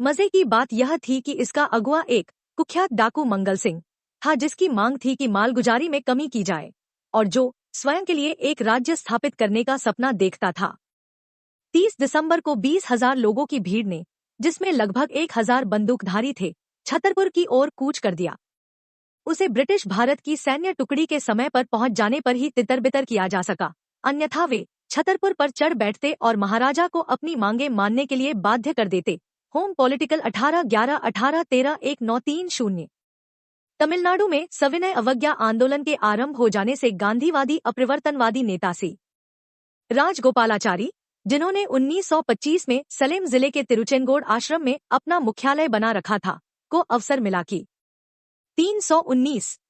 मजे की बात यह थी कि इसका अगुआ एक कुख्यात डाकू मंगल सिंह था, जिसकी मांग थी कि मालगुजारी में कमी की जाए और जो स्वयं के लिए एक राज्य स्थापित करने का सपना देखता था। 30 दिसंबर को 20,000 लोगों की भीड़ ने, जिसमें लगभग 1,000 बंदूकधारी थे, छतरपुर की ओर कूच कर दिया। उसे ब्रिटिश भारत की सैन्य टुकड़ी के समय पर पहुंच जाने पर ही तितर-बितर किया जा सका, अन्यथा वे छतरपुर पर चढ़ बैठते और महाराजा को अपनी मांगे मानने के लिए बाध्य कर देते। Home political 18/11/18-13-1930। तमिलनाडु में सविनय अवज्ञा आंदोलन के आरंभ हो जाने से गांधीवादी अपरिवर्तनवादी नेता सी राजगोपालाचारी, जिन्होंने 1925 में सलेम जिले के तिरुचेंगोड आश्रम में अपना मुख्यालय बना रखा था, को अवसर मिला कि 319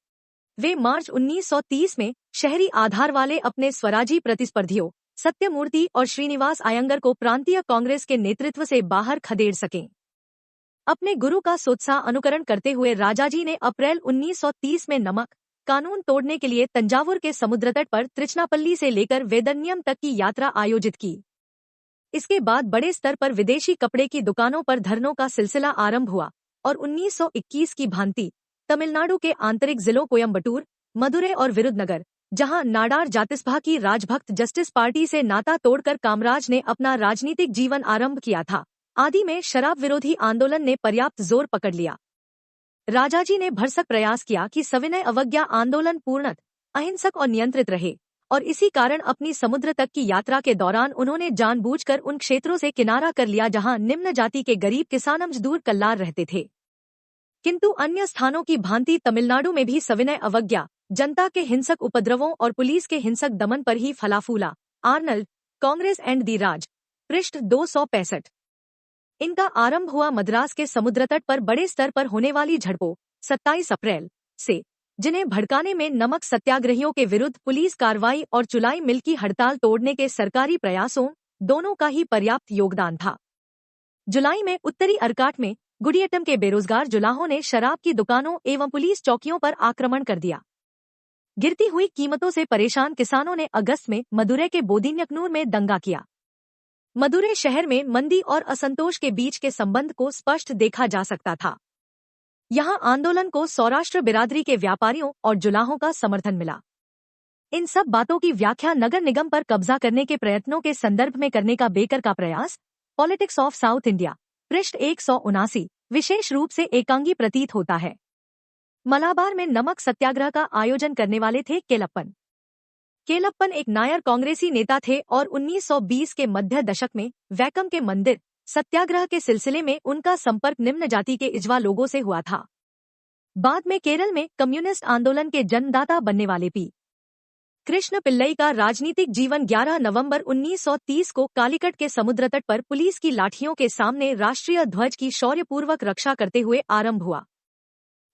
वे मार्च 1930 में शहरी आधार वाले अपने स्वराजी प्रतिस्पर्धियों सत्यमूर्ति और श्रीनिवास आयंगर को प्रांतीय कांग्रेस के नेतृत्व से बाहर खदेड़ सकें। अपने गुरु का सोत्साह अनुकरण करते हुए राजाजी ने अप्रैल 1930 में नमक कानून तोड़ने के लिए तंजावुर के समुद्र तट पर त्रिचनापल्ली से लेकर वेदन्यम तक की यात्रा आयोजित की। इसके बाद बड़े स्तर पर विदेशी कपड़े की दुकानों पर धरनों का सिलसिला आरंभ हुआ और 1921 की भांति तमिलनाडु के आंतरिक जिलों कोयम्बटूर, मदुरै और विरुधनगर, जहां नाडार जातिसभा की राजभक्त जस्टिस पार्टी से नाता तोड़कर कामराज ने अपना राजनीतिक जीवन आरंभ किया था, आदि में शराब विरोधी आंदोलन ने पर्याप्त जोर पकड़ लिया। राजाजी ने भरसक प्रयास किया कि सविनय अवज्ञा आंदोलन पूर्णतः अहिंसक और नियंत्रित रहे और इसी कारण अपनी समुद्र तक की यात्रा के दौरान उन्होंने जानबूझकर उन क्षेत्रों से किनारा कर लिया जहां निम्न जाति के गरीब किसान मजदूर कल्लार रहते थे। किंतु अन्य स्थानों की भांति तमिलनाडु में भी सविनय अवज्ञा जनता के हिंसक उपद्रवों और पुलिस के हिंसक दमन पर ही फला फूला। आर्नल्ड, कांग्रेस एंड दी राज, पृष्ठ 265। इनका आरंभ हुआ मद्रास के समुद्र तट पर बड़े स्तर पर होने वाली झड़पों 27 अप्रैल से, जिन्हें भड़काने में नमक सत्याग्रहियों के विरुद्ध पुलिस कार्रवाई और चुलाई मिल की हड़ताल तोड़ने के सरकारी प्रयासों दोनों का ही पर्याप्त योगदान था। जुलाई में उत्तरी अरकाट में गुडियट्टम के बेरोजगार जुलाहों ने शराब की दुकानों एवं पुलिस चौकियों पर आक्रमण कर दिया। गिरती हुई कीमतों से परेशान किसानों ने अगस्त में मदुरै के बोदिन्यकनूर में दंगा किया। मदुरै शहर में मंदी और असंतोष के बीच के संबंध को स्पष्ट देखा जा सकता था। यहाँ आंदोलन को सौराष्ट्र बिरादरी के व्यापारियों और जुलाहों का समर्थन मिला। इन सब बातों की व्याख्या नगर निगम पर कब्जा करने के प्रयत्नों के संदर्भ में करने का बेकर का प्रयास, पॉलिटिक्स ऑफ साउथ इंडिया, पृष्ठ 179, विशेष रूप से एकांगी प्रतीत होता है। मलाबार में नमक सत्याग्रह का आयोजन करने वाले थे केलप्पन। केलप्पन एक नायर कांग्रेसी नेता थे और 1920 के मध्य दशक में वैकम के मंदिर सत्याग्रह के सिलसिले में उनका संपर्क निम्न जाति के इजवा लोगों से हुआ था। बाद में केरल में कम्युनिस्ट आंदोलन के जन्मदाता बनने वाले पी कृष्ण पिल्लई का राजनीतिक जीवन 11 नवंबर 1930 को कालीकट के समुद्र तट पर पुलिस की लाठियों के सामने राष्ट्रीय ध्वज की शौर्यपूर्वक रक्षा करते हुए आरंभ हुआ।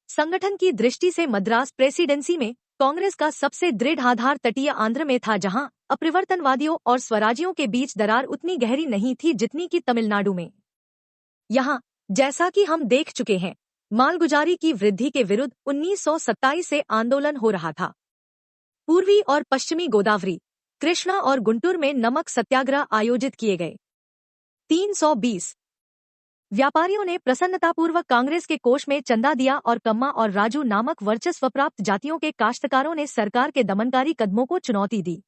संगठन की दृष्टि से मद्रास प्रेसिडेंसी में कांग्रेस का सबसे दृढ़ आधार तटीय आंध्र में था, जहां अपरिवर्तनवादियों और स्वराजियों के बीच दरार उतनी गहरी नहीं थी जितनी कि तमिलनाडु में। यहां, जैसा कि हम देख चुके हैं, मालगुजारी की वृद्धि के विरुद्ध 1927 से आंदोलन हो रहा था। पूर्वी और पश्चिमी गोदावरी, कृष्णा और गुंटूर में नमक सत्याग्रह आयोजित किए गए। 320 व्यापारियों ने प्रसन्नतापूर्वक कांग्रेस के कोष में चंदा दिया और कम्मा और राजू नामक वर्चस्व प्राप्त जातियों के काश्तकारों ने सरकार के दमनकारी कदमों को चुनौती दी।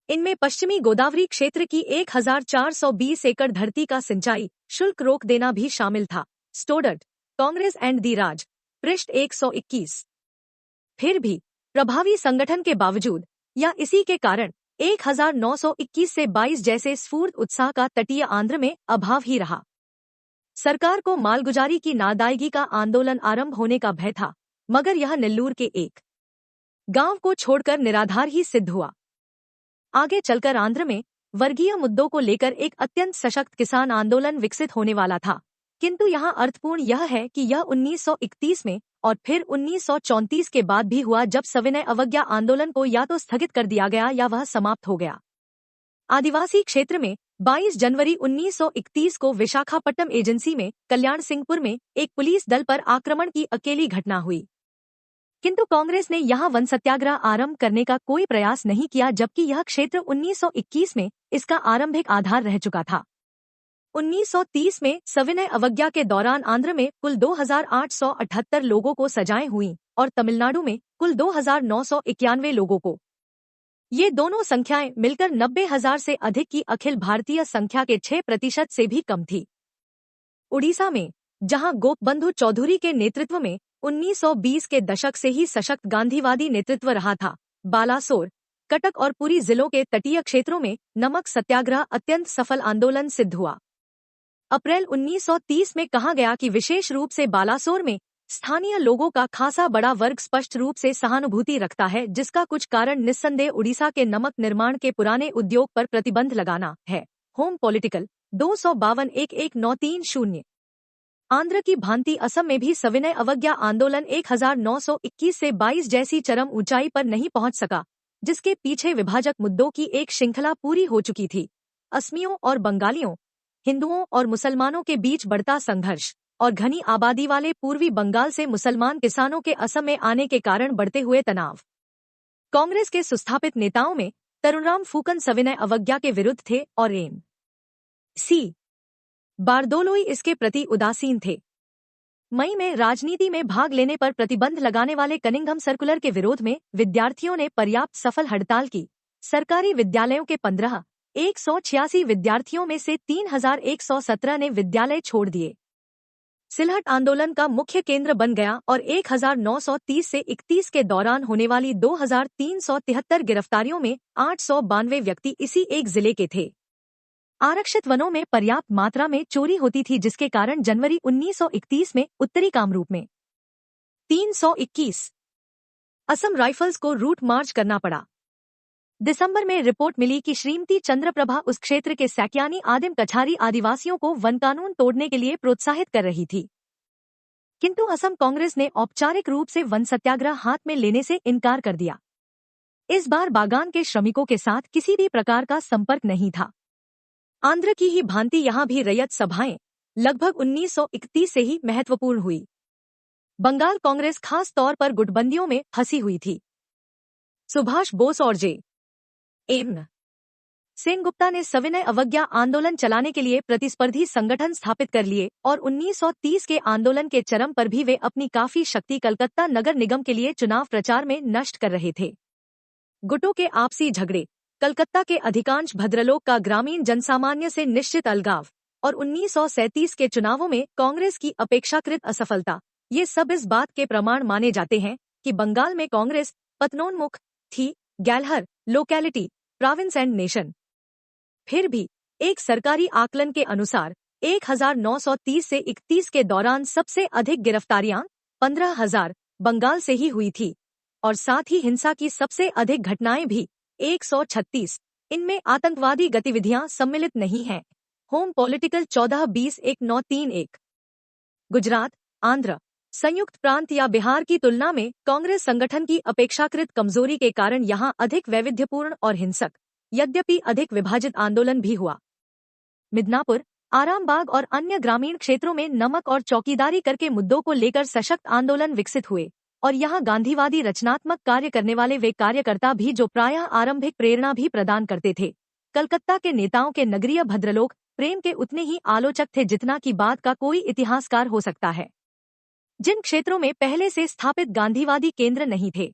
इनमें पश्चिमी गोदावरी क्षेत्र की 1420 एकड़ धरती का सिंचाई शुल्क रोक देना भी शामिल था। स्टोडर्ट, कांग्रेस एंड दी राज, पृष्ठ 121। फिर भी प्रभावी संगठन के बावजूद या इसी के कारण 1921 से 22 जैसे स्फूर्त उत्साह का तटीय आंध्र में अभाव ही रहा। सरकार को मालगुजारी की नाअदायगी का आंदोलन आरंभ होने का भय था, मगर यह नेल्लूर के एक गांव को छोड़कर निराधार ही सिद्ध हुआ। आगे चलकर आंध्र में वर्गीय मुद्दों को लेकर एक अत्यंत सशक्त किसान आंदोलन विकसित होने वाला था, किंतु यहाँ अर्थपूर्ण यह है कि यह 1931 में और फिर 1934 के बाद भी हुआ, जब सविनय अवज्ञा आंदोलन को या तो स्थगित कर दिया गया या वह समाप्त हो गया। आदिवासी क्षेत्र में 22 जनवरी 1931 को विशाखापट्टनम एजेंसी में कल्याण सिंहपुर में एक पुलिस दल पर आक्रमण की अकेली घटना हुई, किंतु कांग्रेस ने यहां वन सत्याग्रह आरंभ करने का कोई प्रयास नहीं किया, जबकि यह क्षेत्र 1921 में इसका आरंभिक आधार रह चुका था। 1930 में सविनय अवज्ञा के दौरान आंध्र में कुल 2878 लोगों को सजाएं हुई और तमिलनाडु में कुल 2991 लोगों को। ये दोनों संख्याएं मिलकर 90,000 से अधिक की अखिल भारतीय संख्या के 6% से भी कम थी। उड़ीसा में, जहां गोपबंधु चौधरी के नेतृत्व में 1920 के दशक से ही सशक्त गांधीवादी नेतृत्व रहा था, बालासोर, कटक और पुरी जिलों के तटीय क्षेत्रों में नमक सत्याग्रह अत्यंत सफल आंदोलन सिद्ध हुआ। अप्रैल 1930 में कहा गया कि विशेष रूप से बालासोर में स्थानीय लोगों का खासा बड़ा वर्ग स्पष्ट रूप से सहानुभूति रखता है, जिसका कुछ कारण निस्संदेह उड़ीसा के नमक निर्माण के पुराने उद्योग पर प्रतिबंध लगाना है। Home political 252-11-930। आंध्र की भांति असम में भी सविनय अवज्ञा आंदोलन 1921 से 22 जैसी चरम ऊंचाई पर नहीं पहुंच सका, जिसके पीछे विभाजक मुद्दों की एक श्रृंखला पूरी हो चुकी थी। असमियों और बंगालियों, हिंदुओं और मुसलमानों के बीच बढ़ता संघर्ष और घनी आबादी वाले पूर्वी बंगाल से मुसलमान किसानों के असम में आने के कारण बढ़ते हुए तनाव। कांग्रेस के सुस्थापित नेताओं में तरुणराम फूकन सविनय अवज्ञा के विरुद्ध थे और एन.सी. बारदोलोई इसके प्रति उदासीन थे। मई में राजनीति में भाग लेने पर प्रतिबंध लगाने वाले कनिंघम सर्कुलर के विरोध में विद्यार्थियों ने पर्याप्त सफल हड़ताल की। सरकारी विद्यालयों के 186 विद्यार्थियों में से 3117 ने विद्यालय छोड़ दिए। सिलहट आंदोलन का मुख्य केंद्र बन गया और 1930 से 31 के दौरान होने वाली 2373 गिरफ्तारियों में 892 व्यक्ति इसी एक जिले के थे। आरक्षित वनों में पर्याप्त मात्रा में चोरी होती थी, जिसके कारण जनवरी 1931 में उत्तरी कामरूप में 321 असम राइफल्स को रूट मार्च करना पड़ा। दिसंबर में रिपोर्ट मिली कि श्रीमती चंद्रप्रभा उस क्षेत्र के सैक्यानी आदिम कछारी आदिवासियों को वन कानून तोड़ने के लिए प्रोत्साहित कर रही थी, किंतु असम कांग्रेस ने औपचारिक रूप से वन सत्याग्रह हाथ में लेने से इनकार कर दिया। इस बार बागान के श्रमिकों के साथ किसी भी प्रकार का संपर्क नहीं था। आंध्र की ही भांति यहाँ भी रैयत सभाएं लगभग 1931 से ही महत्वपूर्ण हुई। बंगाल कांग्रेस खास तौर पर गुटबंदियों में फंसी हुई थी। सुभाष बोस और जे.एम. सेनगुप्ता ने सविनय अवज्ञा आंदोलन चलाने के लिए प्रतिस्पर्धी संगठन स्थापित कर लिए और 1930 के आंदोलन के चरम पर भी वे अपनी काफी शक्ति कलकत्ता नगर निगम के लिए चुनाव प्रचार में नष्ट कर रहे थे। गुटों के आपसी झगड़े, कलकत्ता के अधिकांश भद्रलोक का ग्रामीण जनसामान्य से निश्चित अलगाव और 1937 के चुनावों में कांग्रेस की अपेक्षाकृत असफलता, ये सब इस बात के प्रमाण माने जाते हैं कि बंगाल में कांग्रेस पतनोन्मुख थी। गैलहर, लोकेलिटी, प्रोविंस एंड नेशन। फिर भी एक सरकारी आकलन के अनुसार 1930 से 31 के दौरान सबसे अधिक गिरफ्तारियां 15,000 बंगाल से ही हुई थी और साथ ही हिंसा की सबसे अधिक घटनाएं भी 136। इनमें आतंकवादी गतिविधियां सम्मिलित नहीं हैं। Home political 14-20-1931। गुजरात, आंध्र, संयुक्त प्रांत या बिहार की तुलना में कांग्रेस संगठन की अपेक्षाकृत कमजोरी के कारण यहां अधिक वैविध्यपूर्ण और हिंसक, यद्यपि अधिक विभाजित आंदोलन भी हुआ। मिदनापुर, आरामबाग और अन्य ग्रामीण क्षेत्रों में नमक और चौकीदारी करके मुद्दों को लेकर सशक्त आंदोलन विकसित हुए और यहां गांधीवादी रचनात्मक कार्य करने वाले वे कार्यकर्ता भी जो प्रायः आरंभिक प्रेरणा भी प्रदान करते थे। कलकत्ता के नेताओं के नगरीय भद्रलोक, प्रेम के उतने ही आलोचक थे जितना कि बाद का कोई इतिहासकार हो सकता है। जिन क्षेत्रों में पहले से स्थापित गांधीवादी केंद्र नहीं थे,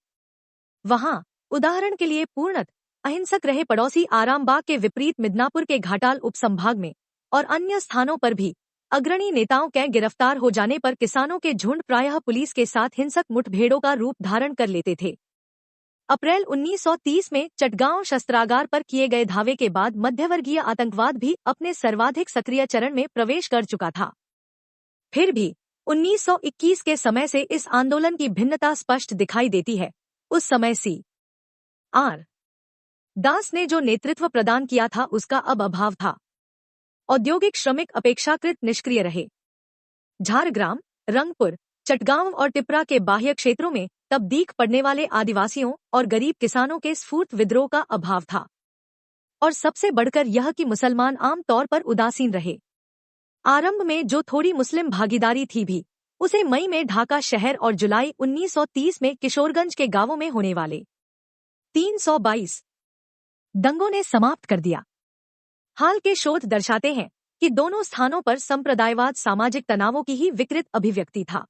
वहां उदाहरण के लिए पूर्णतः अहिंसक रहे पड़ोसी आरामबाग के विपरीत मिदनापुर के घाटाल उपसंभाग में और अन्य स्थानों पर भी अग्रणी नेताओं के गिरफ्तार हो जाने पर किसानों के झुंड प्रायः पुलिस के साथ हिंसक मुठभेड़ों का रूप धारण कर लेते थे। अप्रैल 1930 में चटगांव शस्त्रागार पर किए गए धावे के बाद मध्यवर्गीय आतंकवाद भी अपने सर्वाधिक सक्रिय चरण में प्रवेश कर चुका था। फिर भी 1921 के समय से इस आंदोलन की भिन्नता स्पष्ट दिखाई देती है। उस समय C.R. दास ने जो नेतृत्व प्रदान किया था उसका अब अभाव था। औद्योगिक श्रमिक अपेक्षाकृत निष्क्रिय रहे। झारग्राम, रंगपुर, चटगांव और टिपरा के बाह्य क्षेत्रों में तब दीख पड़ने वाले आदिवासियों और गरीब किसानों के स्फूर्त विद्रोह का अभाव था। और सबसे बढ़कर यह कि मुसलमान आम तौर पर उदासीन रहे। आरंभ में जो थोड़ी मुस्लिम भागीदारी थी भी उसे मई में ढाका शहर और जुलाई 1930 में किशोरगंज के गांवों में होने वाले 322 दंगों ने समाप्त कर दिया। हाल के शोध दर्शाते हैं कि दोनों स्थानों पर संप्रदायवाद सामाजिक तनावों की ही विकृत अभिव्यक्ति था।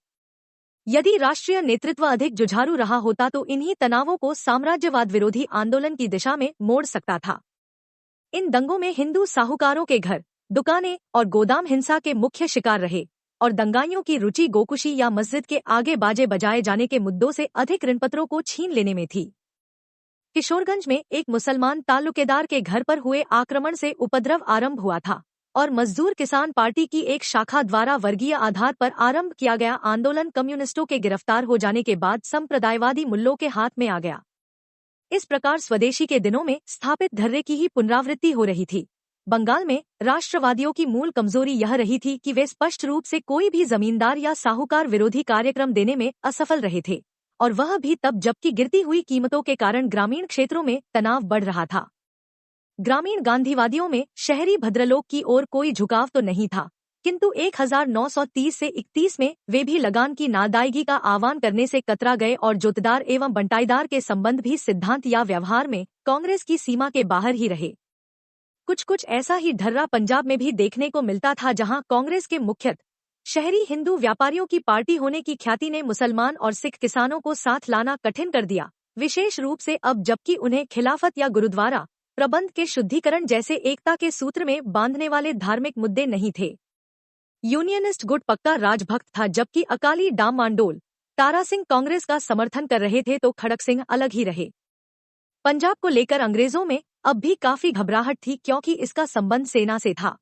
यदि राष्ट्रीय नेतृत्व अधिक जुझारू रहा होता तो इन्हीं तनावों को साम्राज्यवाद विरोधी आंदोलन की दिशा में मोड़ सकता था। इन दंगों में हिंदू साहूकारों के घर, दुकानें और गोदाम हिंसा के मुख्य शिकार रहे और दंगाइयों की रुचि गोकुशी या मस्जिद के आगे बाजे बजाए जाने के मुद्दों से अधिक ऋणपत्रों को छीन लेने में थी। किशोरगंज में एक मुसलमान ताल्लुकेदार के घर पर हुए आक्रमण से उपद्रव आरंभ हुआ था और मजदूर किसान पार्टी की एक शाखा द्वारा वर्गीय आधार पर आरंभ किया गया आंदोलन कम्युनिस्टों के गिरफ्तार हो जाने के बाद संप्रदायवादी मुल्लों के हाथ में आ गया। इस प्रकार स्वदेशी के दिनों में स्थापित धर्रे की ही पुनरावृत्ति हो रही थी। बंगाल में राष्ट्रवादियों की मूल कमजोरी यह रही थी कि वे स्पष्ट रूप से कोई भी जमींदार या साहूकार विरोधी कार्यक्रम देने में असफल रहे थे, और वह भी तब जबकि गिरती हुई कीमतों के कारण ग्रामीण क्षेत्रों में तनाव बढ़ रहा था। ग्रामीण गांधीवादियों में शहरी भद्रलोक की ओर कोई झुकाव तो नहीं था, किंतु 1930 से 31 में वे भी लगान की नाअदायगी का आह्वान करने से कतरा गए और जोतदार एवं बंटाईदार के संबंध भी सिद्धांत या व्यवहार में कांग्रेस की सीमा के बाहर ही रहे। कुछ ऐसा ही ढर्रा पंजाब में भी देखने को मिलता था, जहां कांग्रेस के मुख्यतः शहरी हिंदू व्यापारियों की पार्टी होने की ख्याति ने मुसलमान और सिख किसानों को साथ लाना कठिन कर दिया, विशेष रूप से अब जबकि उन्हें खिलाफत या गुरुद्वारा प्रबंध के शुद्धिकरण जैसे एकता के सूत्र में बांधने वाले धार्मिक मुद्दे नहीं थे। यूनियनिस्ट गुट पक्का राजभक्त था, जबकि अकाली डाम मांडोल तारा सिंह कांग्रेस का समर्थन कर रहे थे तो खड़क सिंह अलग ही रहे। पंजाब को लेकर अंग्रेजों में अब भी काफी घबराहट थी, क्योंकि इसका संबंध सेना से था।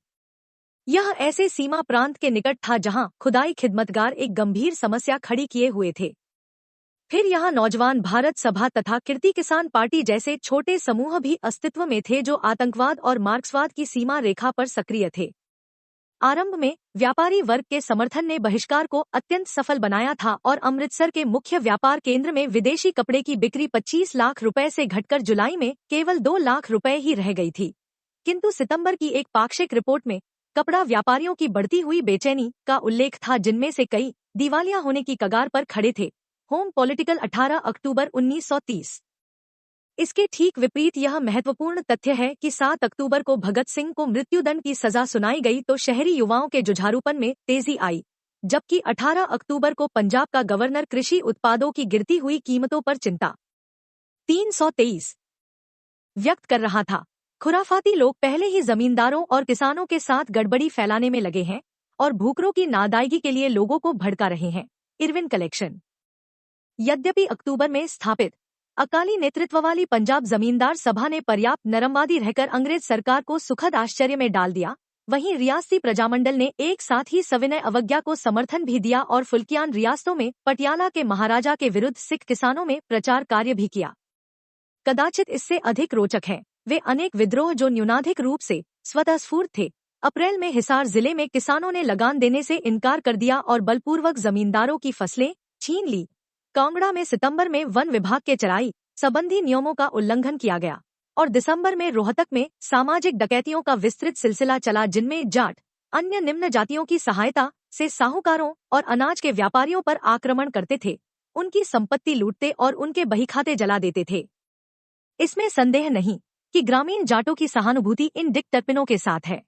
यह ऐसे सीमा प्रांत के निकट था जहां खुदाई खिदमतगार एक गंभीर समस्या खड़ी किए हुए थे। फिर यहाँ नौजवान भारत सभा तथा कीर्ति किसान पार्टी जैसे छोटे समूह भी अस्तित्व में थे जो आतंकवाद और मार्क्सवाद की सीमा रेखा पर सक्रिय थे। आरंभ में व्यापारी वर्ग के समर्थन ने बहिष्कार को अत्यंत सफल बनाया था और अमृतसर के मुख्य व्यापार केंद्र में विदेशी कपड़े की बिक्री 25 लाख रुपए से घटकर जुलाई में केवल 2 लाख रुपए ही रह गई थी। किंतु सितंबर की एक पाक्षिक रिपोर्ट में कपड़ा व्यापारियों की बढ़ती हुई बेचैनी का उल्लेख था, जिनमें से कई दिवालिया होने की कगार पर खड़े थे। होम पॉलिटिकल 18 अक्टूबर 1930। इसके ठीक विपरीत यह महत्वपूर्ण तथ्य है कि 7 अक्टूबर को भगत सिंह को मृत्युदंड की सजा सुनाई गई तो शहरी युवाओं के जुझारूपन में तेजी आई, जबकि 18 अक्टूबर को पंजाब का गवर्नर कृषि उत्पादों की गिरती हुई कीमतों पर चिंता 323 व्यक्त कर रहा था। खुराफाती लोग पहले ही जमींदारों और किसानों के साथ गड़बड़ी फैलाने में लगे हैं और भूखरों की नाअदायगी के लिए लोगों को भड़का रहे हैं। Irwin collection. यद्यपि अक्टूबर में स्थापित अकाली नेतृत्व वाली पंजाब जमींदार सभा ने पर्याप्त नरमवादी रहकर अंग्रेज सरकार को सुखद आश्चर्य में डाल दिया, वहीं रियासती प्रजामंडल ने एक साथ ही सविनय अवज्ञा को समर्थन भी दिया और फुल्कियान रियासतों में पटियाला के महाराजा के विरुद्ध सिख किसानों में प्रचार कार्य भी किया। कदाचित इससे अधिक रोचक है वे अनेक विद्रोह जो न्यूनाधिक रूप से स्वतःस्फूर्त थे। अप्रैल में हिसार जिले में किसानों ने लगान देने से इनकार कर दिया और बलपूर्वक जमींदारों की फसलें छीन ली। कांगड़ा में सितंबर में वन विभाग के चराई संबंधी नियमों का उल्लंघन किया गया और दिसंबर में रोहतक में सामाजिक डकैतियों का विस्तृत सिलसिला चला, जिनमें जाट अन्य निम्न जातियों की सहायता से साहूकारों और अनाज के व्यापारियों पर आक्रमण करते थे, उनकी संपत्ति लूटते और उनके बहीखाते जला देते थे। इसमें संदेह नहीं कि ग्रामीण जाटों की सहानुभूति इन डिक्टेरपिनों के साथ है।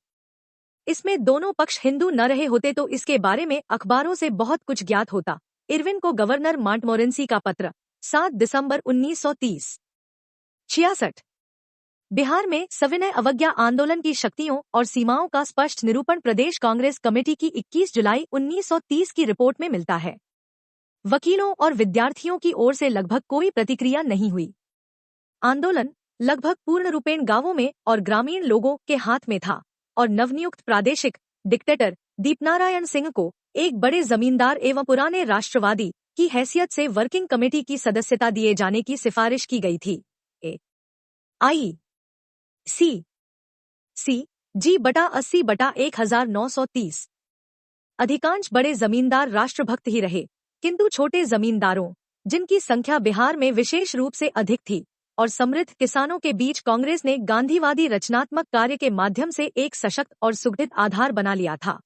इसमें दोनों पक्ष हिंदू न रहे होते तो इसके बारे में अखबारों से बहुत कुछ ज्ञात होता। इरविन को गवर्नर मॉन्टमोरेंसी का पत्र 7 दिसंबर 1930। 66। बिहार में सविनय अवज्ञा आंदोलन की शक्तियों और सीमाओं का स्पष्ट निरूपण प्रदेश कांग्रेस कमेटी की 21 जुलाई 1930 की रिपोर्ट में मिलता है। वकीलों और विद्यार्थियों की ओर से लगभग कोई प्रतिक्रिया नहीं हुई। आंदोलन लगभग पूर्ण रूपेण गांवों में और ग्रामीण लोगों के हाथ में था और नवनियुक्त प्रादेशिक डिक्टेटर दीपनारायण सिंह को एक बड़े जमींदार एवं पुराने राष्ट्रवादी की हैसियत से वर्किंग कमेटी की सदस्यता दिए जाने की सिफारिश की गई थी। आई सी जी बटा 80 बटा 1930। अधिकांश बड़े जमींदार राष्ट्रभक्त ही रहे, किंतु छोटे जमींदारों, जिनकी संख्या बिहार में विशेष रूप से अधिक थी, और समृद्ध किसानों के बीच कांग्रेस ने गांधीवादी रचनात्मक कार्य के माध्यम से एक सशक्त और सुगठित आधार बना लिया था।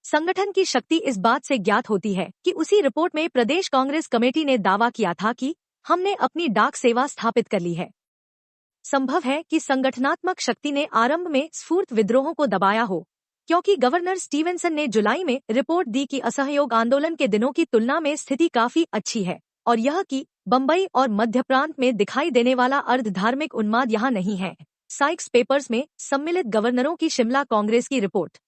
संगठन की शक्ति इस बात से ज्ञात होती है कि उसी रिपोर्ट में प्रदेश कांग्रेस कमेटी ने दावा किया था कि हमने अपनी डाक सेवा स्थापित कर ली है। संभव है कि संगठनात्मक शक्ति ने आरंभ में स्फूर्त विद्रोहों को दबाया हो, क्योंकि गवर्नर स्टीवेंसन ने जुलाई में रिपोर्ट दी कि असहयोग आंदोलन के दिनों की तुलना में स्थिति काफी अच्छी है और यह कि बम्बई और मध्य प्रांत में दिखाई देने वाला अर्ध धार्मिक उन्माद यहाँ नहीं है। साइक्स पेपर्स में सम्मिलित गवर्नरों की शिमला कांग्रेस की रिपोर्ट।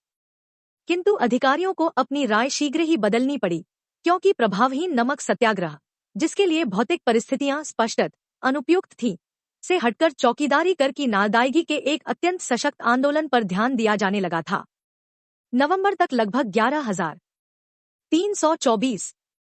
किंतु अधिकारियों को अपनी राय शीघ्र ही बदलनी पड़ी, क्योंकि प्रभावहीन नमक सत्याग्रह, जिसके लिए भौतिक परिस्थितियां स्पष्ट अनुपयुक्त थीं, से हटकर चौकीदारी कर की नादायगी के एक अत्यंत सशक्त आंदोलन पर ध्यान दिया जाने लगा था। नवंबर तक लगभग 11,324